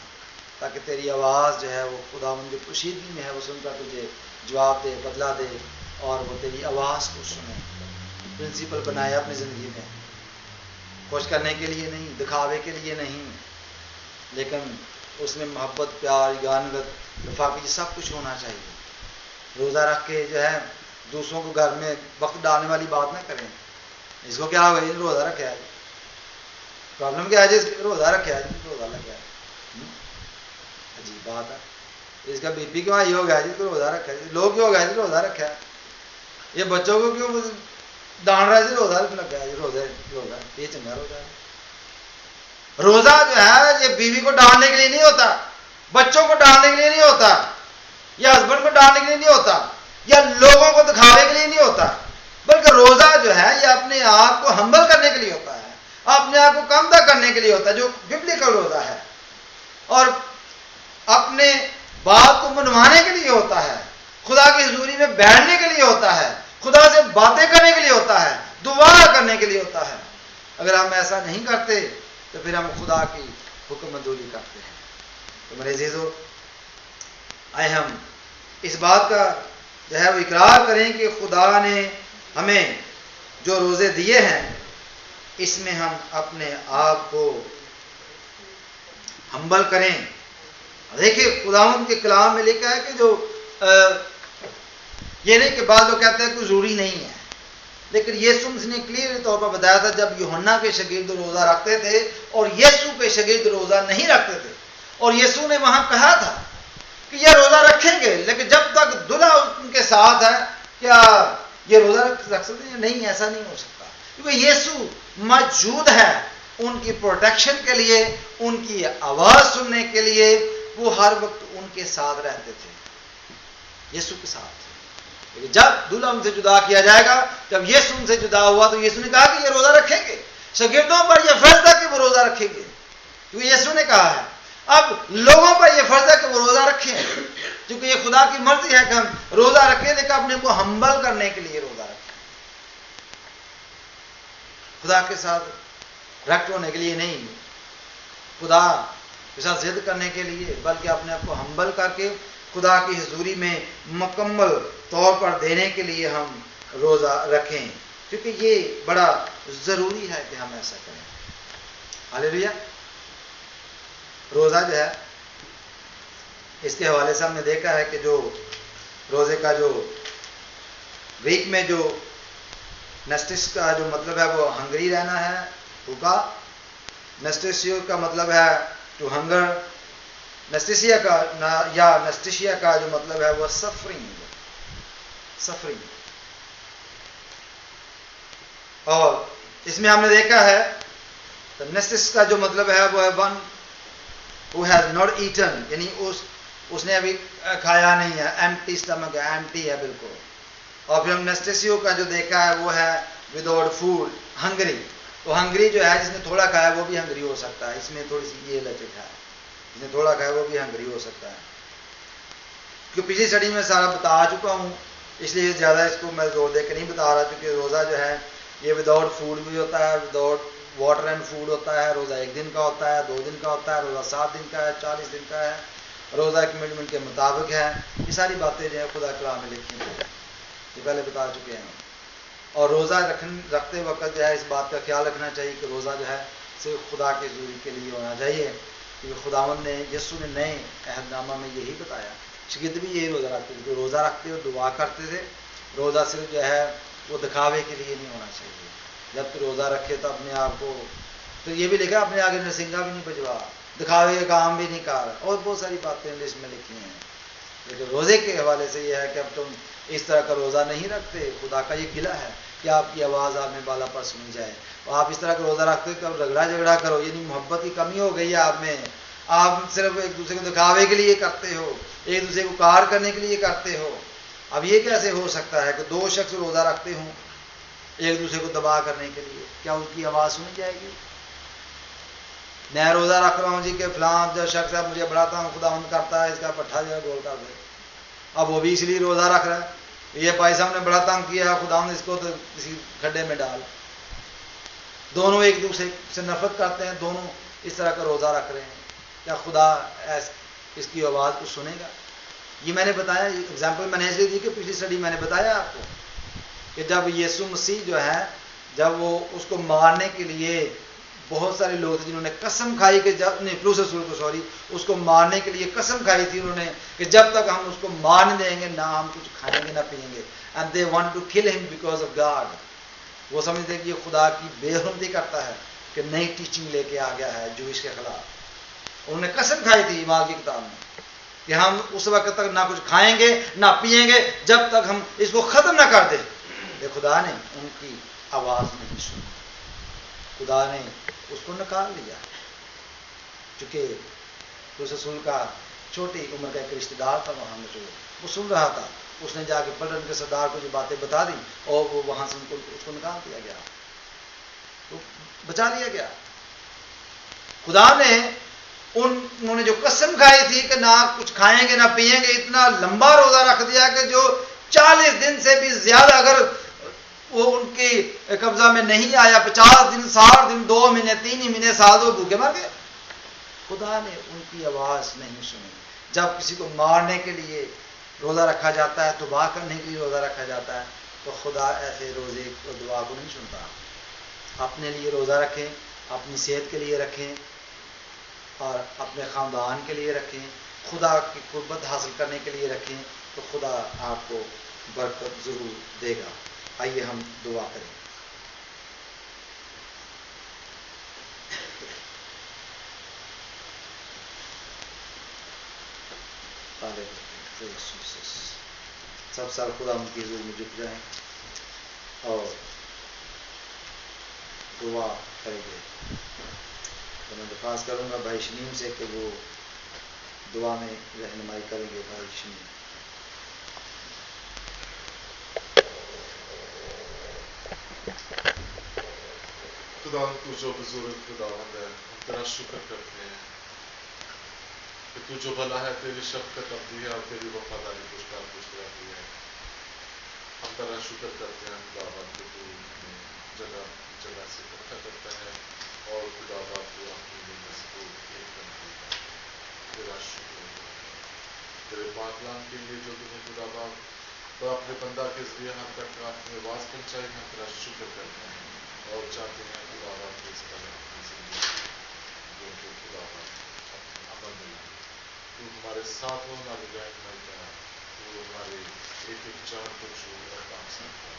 ताकि तेरी आवाज जो है वो खुदावंद जो पोशीदगी में है वो सुनकर तुझे जवाब दे, बदला दे, और वो तेरी आवाज को सुने। प्रिंसिपल बनाया अपनी जिंदगी में, खुश करने के लिए नहीं, दिखावे के लिए नहीं, लेकिन उसमें मोहब्बत, प्यार, गानगत, रफाकत सब कुछ होना चाहिए। रोजा रख के जो है दूसरों को घर में वक्त डालने वाली बात ना करें। इसको क्या हो गया, रोजा रखे है, प्रॉब्लम क्या है जी? रोजा रखे है, रोजा लग गया, अजीब बात है। इसका बीपी क्यों हाई हो गया जी? रोजा रखा है। लोग क्यों हो गया जी? रोजा रखा है। ये बच्चों को क्यों डांट रहा है जी? रोजा लग गया जी, रोजा ये चंगा रोजा है। रोजा जो है ये बीवी को डालने के लिए नहीं होता, बच्चों को डालने के लिए नहीं होता, या हस्बैंड को डालने के लिए नहीं होता, या लोगों को दिखावे के लिए नहीं होता, बल्कि रोजा जो है ये अपने आप को हम्बल करने के लिए होता है, अपने आप को कमदा करने के लिए होता है, जो बिब्लिकल रोजा है, और अपने बात को मनवाने के लिए होता है, खुदा की हुजूरी में बैठने के लिए होता है, खुदा से बातें करने के लिए होता है, दुआ करने के लिए होता है। अगर हम ऐसा नहीं करते तो फिर हम खुदा की हुक्म मंजूरी करते हैं। तो मेरे अजीजों, आए हम इस बात का जो है वो इकरार करें कि खुदा ने हमें जो रोजे दिए हैं, इसमें हम अपने आप को हम्बल करें। देखिए, खुदावंद के कलाम में लिखा है कि जो ये नहीं कि बाद लोग कहते हैं कोई जरूरी नहीं है, लेकिन यीशु मसीह ने क्लियर तौर पर बताया था, जब यूहन्ना के शागिर्द रोजा रखते थे और यीशु के शागिर्द रोजा नहीं रखते थे, और यीशु ने वहां कहा था कि ये रोजा रखेंगे, लेकिन जब तक दूल्हा उनके साथ है क्या ये रोजा रख सकते हैं? नहीं, ऐसा नहीं हो सकता, क्योंकि यीशु मौजूद है उनकी प्रोटेक्शन के लिए, उनकी आवाज सुनने के लिए। वो हर वक्त उनके साथ रहते थे, यीशु के साथ। लेकिन जब दूल्हा उनसे जुदा किया जाएगा, जब यीशु उनसे जुदा हुआ, तो यीशु ने कहा कि ये रोजा रखेंगे। शागिर्दों पर यह फर्ज था कि वो रोजा रखेंगे, क्योंकि यीशु ने कहा है। अब लोगों पर यह फर्ज है कि वो रोजा रखें, क्योंकि ये खुदा की मर्जी है कि हम रोजा रखें, लेकिन अपने को हम्बल करने के लिए रोजा रखें, खुदा के साथ रक्त होने के लिए नहीं, खुदा के साथ जिद करने के लिए, बल्कि अपने आप को हम्बल करके खुदा की हुजूरी में मुकम्मल तौर पर देने के लिए हम रोजा रखें, क्योंकि ये बड़ा जरूरी है कि हम ऐसा करें। हालेलुया। रोजा जो है, इसके हवाले से हमने देखा है कि जो रोजे का जो ग्रीक में जो नेस्टिस का जो मतलब है वो हंगरी रहना है, भूखा। नेस्टेसियो का मतलब है टू हंगर। नेस्टेसिया का या नेस्टेशिया का जो मतलब है वो सफरिंग, सफरिंग। और इसमें हमने देखा है तो नेस्टिस का जो मतलब है वो है one who has not eaten, यानी उसने अभी खाया नहीं है, एम्प्टी स्टमक है, एम्प्टी है बिल्कुल। और फिर हम नेस्टेसियो का जो देखा है वो है विदाउट फूड, हंगरी। तो हंगरी जो है, जिसने थोड़ा खाया वो भी हंगरी हो सकता है, इसमें थोड़ी सी ये लचक है, जिसने थोड़ा खाया वो भी हंगरी हो सकता है। क्योंकि पिछली स्टडी में सारा बता चुका हूँ, इसलिए ज़्यादा इसको मैं जोर दे के नहीं बता रहा, क्योंकि रोज़ा जो है ये विदाउट फूड भी होता है, विदाउट वाटर एंड फूड होता है। रोज़ा 1 दिन का होता है, 2 दिन का होता है, रोज़ा 7 दिन का है, 40 दिन का है, रोज़ा कमिटमेंट के मुताबिक है। ये सारी बातें जो है खुदा कलाम में लिखी हुई है, ये पहले बता चुके हैं। और रोज़ा रखते वक्त जो है इस बात का ख्याल रखना चाहिए कि रोज़ा जो है सिर्फ खुदा के ज़रूरी के लिए होना चाहिए, क्योंकि खुदावंद ने, यीशु ने नए अहदनामा में यही बताया। शागिर्द भी यही रोज़ा रखते थे, रोज़ा रखते और दुआ करते थे। रोज़ा सिर्फ जो है वो दिखावे के लिए नहीं होना चाहिए। जब तू रोज़ा रखे तो अपने आप को, तो ये भी लिखा अपने आगे नरसिंगा भी नहीं बजवा, दिखावे के काम भी नहीं कर, और बहुत सारी बातें लिस्ट में लिखी हैं। लेकिन रोज़े के हवाले से यह है कि अब तुम इस तरह का रोज़ा नहीं रखते। खुदा का ये गिला है कि आपकी आवाज़ आप में बाला पर सुनी जाए, और आप इस तरह का रोज़ा रखते हो कब रगड़ा झगड़ा करो, यानी मोहब्बत की कमी हो गई है आप में। आप सिर्फ एक दूसरे को दिखावे के लिए करते हो, एक दूसरे को कार करने के लिए करते हो। अब ये कैसे हो सकता है कि 2 शख्स रोज़ा रखते हों एक दूसरे को तबाह करने के लिए? क्या उनकी आवाज़ सुनी जाएगी? मैं रोज़ा रख रहा हूँ जी के फलां जो शख्स है मुझे बढ़ाता हूँ, खुदा उन करता है, इसका पट्ठा जो है गोल कर दे। अब वो भी इसलिए रोज़ा रख रहा है, ये भाई साहब ने बड़ा तंग किया, खुदा ने इसको तो किसी खड्डे में डाल। दोनों एक दूसरे से नफरत करते हैं, दोनों इस तरह का रोज़ा रख रहे हैं। क्या खुदा इसकी आवाज़ को सुनेगा? ये मैंने बताया, एग्जाम्पल मैंने इसलिए दी कि पिछली स्टडी मैंने बताया आपको कि जब यीशु मसीह जो है, जब वो उसको मारने के लिए बहुत सारे लोग थे जिन्होंने कसम खाई कि जब उसको मारने के लिए कसम खाई थी उन्होंने कि जब तक हम उसको मार नहीं देंगे ना हम कुछ खाएंगे ना पिएंगे। And they want to kill him because of God. वो समझते हैं कि ये खुदा की बेहुरमती करता है कि नई टीचिंग लेके आ गया है जूइश के खिलाफ। उन्होंने कसम खाई थी ईमान की किताब में कि हम उस वक्त तक ना कुछ खाएंगे ना पिएंगे जब तक हम इसको खत्म ना कर दें। ये खुदा ने उनकी आवाज नहीं सुनी, खुदा ने उसको निकाल लिया। चूंकि रसूल का छोटी उम्र का एक रिश्तेदार था वहां में, जो वो सुन रहा था, उसने जाके पलटन के सरदार को जो बातें बता दी और वो वहां से उसको निकाल दिया गया, तो बचा लिया गया। खुदा ने उन्होंने जो कसम खाई थी कि ना कुछ खाएंगे ना पिएंगे, इतना लंबा रोजा रख दिया कि जो 40 दिन से भी ज्यादा, अगर वो उनके कब्जा में नहीं आया। 50 दिन, 60 दिन, 2 महीने, 3 महीने, साल, वो भूखे मर गए। खुदा ने उनकी आवाज नहीं सुनी। जब किसी को मारने के लिए रोजा रखा जाता है, तबाह करने के लिए रोजा रखा जाता है, तो खुदा ऐसे रोजे और दुआ को नहीं सुनता। अपने लिए रोजा रखें, अपनी सेहत के लिए रखें और अपने खानदान के लिए रखें, खुदा की कुर्बत हासिल करने के लिए रखें, तो खुदा आपको बरकत जरूर देगा। आइए हम दुआ करें। सब साल खुदा उनकी हजूर में जुट जाएं और दुआ करेंगे। तो मैं दरख्वास्त करूंगा भाई शमीम से कि वो दुआ में रहनुमाई करेंगे। भाई शमीम। खुदा तू जो बुजुर्ग खुदावंद है, हम तेरा शुक्र करते हैं कि तू जो भला है, तेरी शफकत अब्दी है और तेरी वफादारी पुष्कार पुष्ट रहती है। हम तेरा शुक्र करते हैं खुदावंद कि तू जगह जगह से इकट्ठा करता है और खुदावंद तू अपनी दुनिया से दूर एक करता है। तेरा शुक्र तेरे पाकलाम के लिए जो तुम्हें खुदावंद तो अपने बंदा के जरिए हम तक अपनी आवाज पहुंचाई। हम तेरा शुक्र करते हैं और चाहते हैं खुदावंद इस तरह अपनी जिंदगी जो खुदावंद अमल में तू हमारे साथ हो, हमारे रहनुमाई कर, तू हमारे एक एक चार को छू और काम सकता है।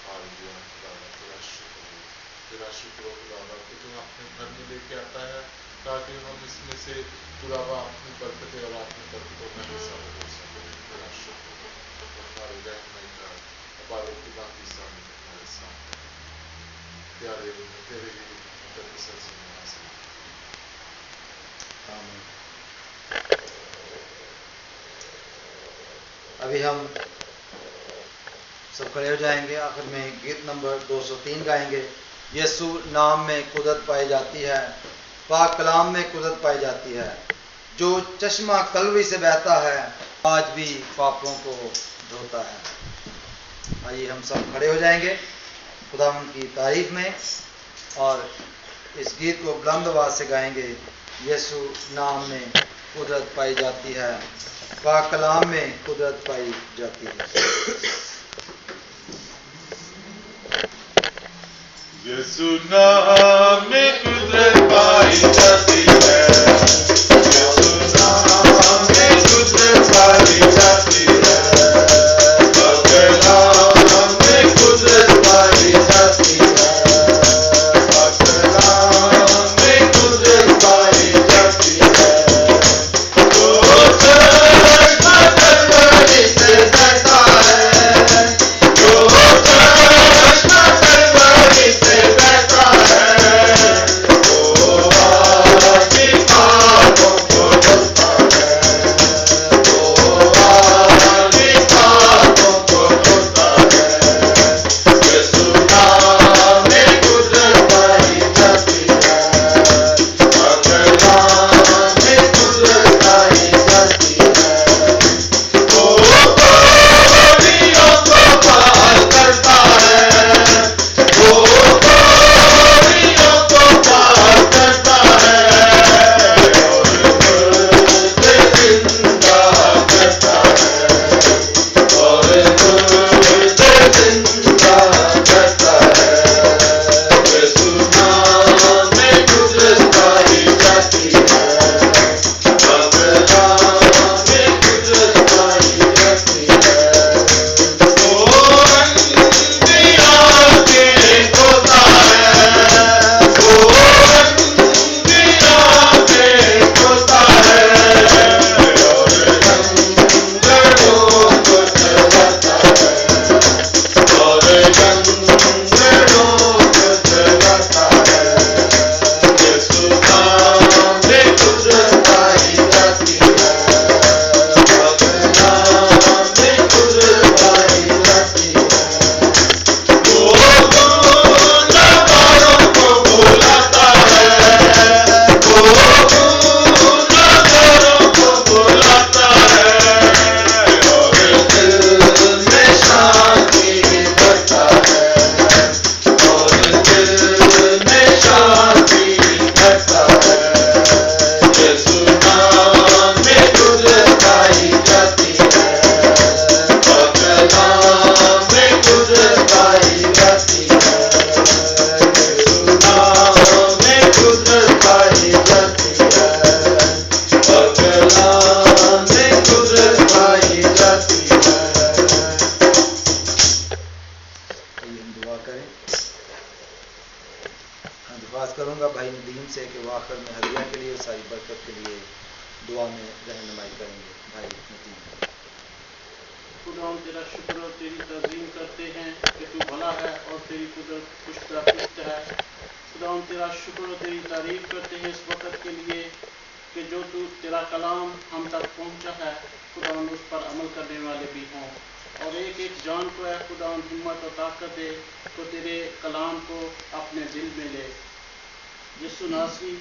हालेलुया खुदावंद तेरा शुक्र हो खुदावंद कि तू अपने घर में लेके आता है ताकि हम इसमें से खुदावंद अपनी बरकतें और अपनी बरकतों का हिस्सा हो सके। तेरा शुक्र हमारे रहनुमाई कर, हमारे खुदा की सामने हमारे साथ प्यारे तेरे ही मदद के सर से हासिल। आमीन। अभी हम सब खड़े हो जाएंगे। आखिर में गीत नंबर 203 गाएंगे। यीशु नाम में कुदरत पाई जाती है, पाक कलाम में कुदरत पाई जाती है। जो चश्मा कलवरी से बहता है, आज भी पापों को धोता है। आइए हम सब खड़े हो जाएंगे खुदावंद की तारीफ में और इस गीत को बुलंद आवाज से गाएंगे। यीशु नाम में कुदरत पाई जाती है, पाक कलाम में कुदरत पाई जाती है। यीशु नाम में कुदरत पाई जाती है, यीशु नाम में कुदरत पाई जाती है, पाक कलाम में कुदरत पाई जाती है, पाक कलाम में कुदरत पाई जाती है। जो चश्मा कलवरी से बहता है, जो चश्मा कलवरी से बहता है, वो आज भी पापों उनसे कि वो आखिर में हदिया के लिए सारी बरकत के लिए दुआ में रहनुमाई करेंगे। भाई नतीम। खुदा हम तेरा शुक्र और तेरी तज़ीम करते हैं कि तू भला है और तेरी कुदरत पुश्ता पुश्त है। खुदा हम तेरा शुक्र और तेरी तारीफ करते हैं इस वक़्त के लिए कि जो तू तेरा कलाम हम तक पहुंचा है, खुदा हम उस पर अमल करने वाले भी हों। और एक एक जान को है खुदा हम हिम्मत और ताकत दे तो तेरे कलाम को अपने दिल में ले। यीशु नासी,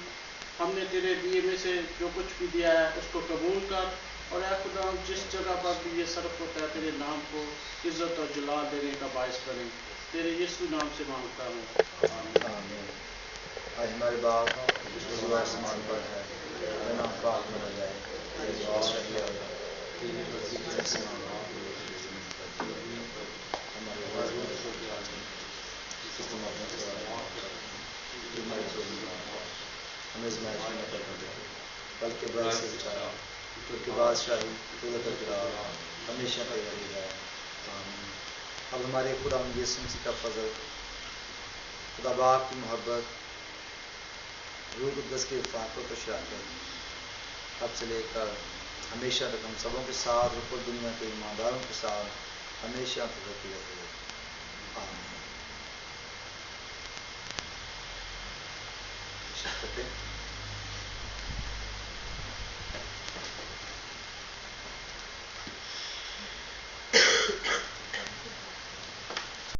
हमने तेरे दिए में से जो कुछ भी दिया है उसको कबूल कर, और ऐ खुदा हम जिस जगह पर भी ये सर्फ होता है तेरे नाम को इज्जत और जलाल देने का बायस करें। तेरे यीशु नाम से मांगता हूँ, आमीन। आज हमारे बाप जो आसमान पर है, तेरा नाम पाक माना जाए, तेरी बादशाही आए, तेरी मर्जी जैसे आसमान में ज़मीन पर भी हो। हमारे रोज़ हमारी चोरी हमें आज़माइश में न करने दे, बल्कि बुराई से बचाना, क्योंकि बादशाही कुदरत और जलाल हमेशा तेरा ही है, आमीन। अब हमारे खुदा यीशु मसीह का फजल, खुदा बाप की मोहब्बत, रूह कुद्दस के फाक़त और शराकत अब से लेकर हमेशा तक हम सबों के साथ और पूरी दुनिया के ईमानदारों के साथ हमेशा तक रहती रहे, आमीन।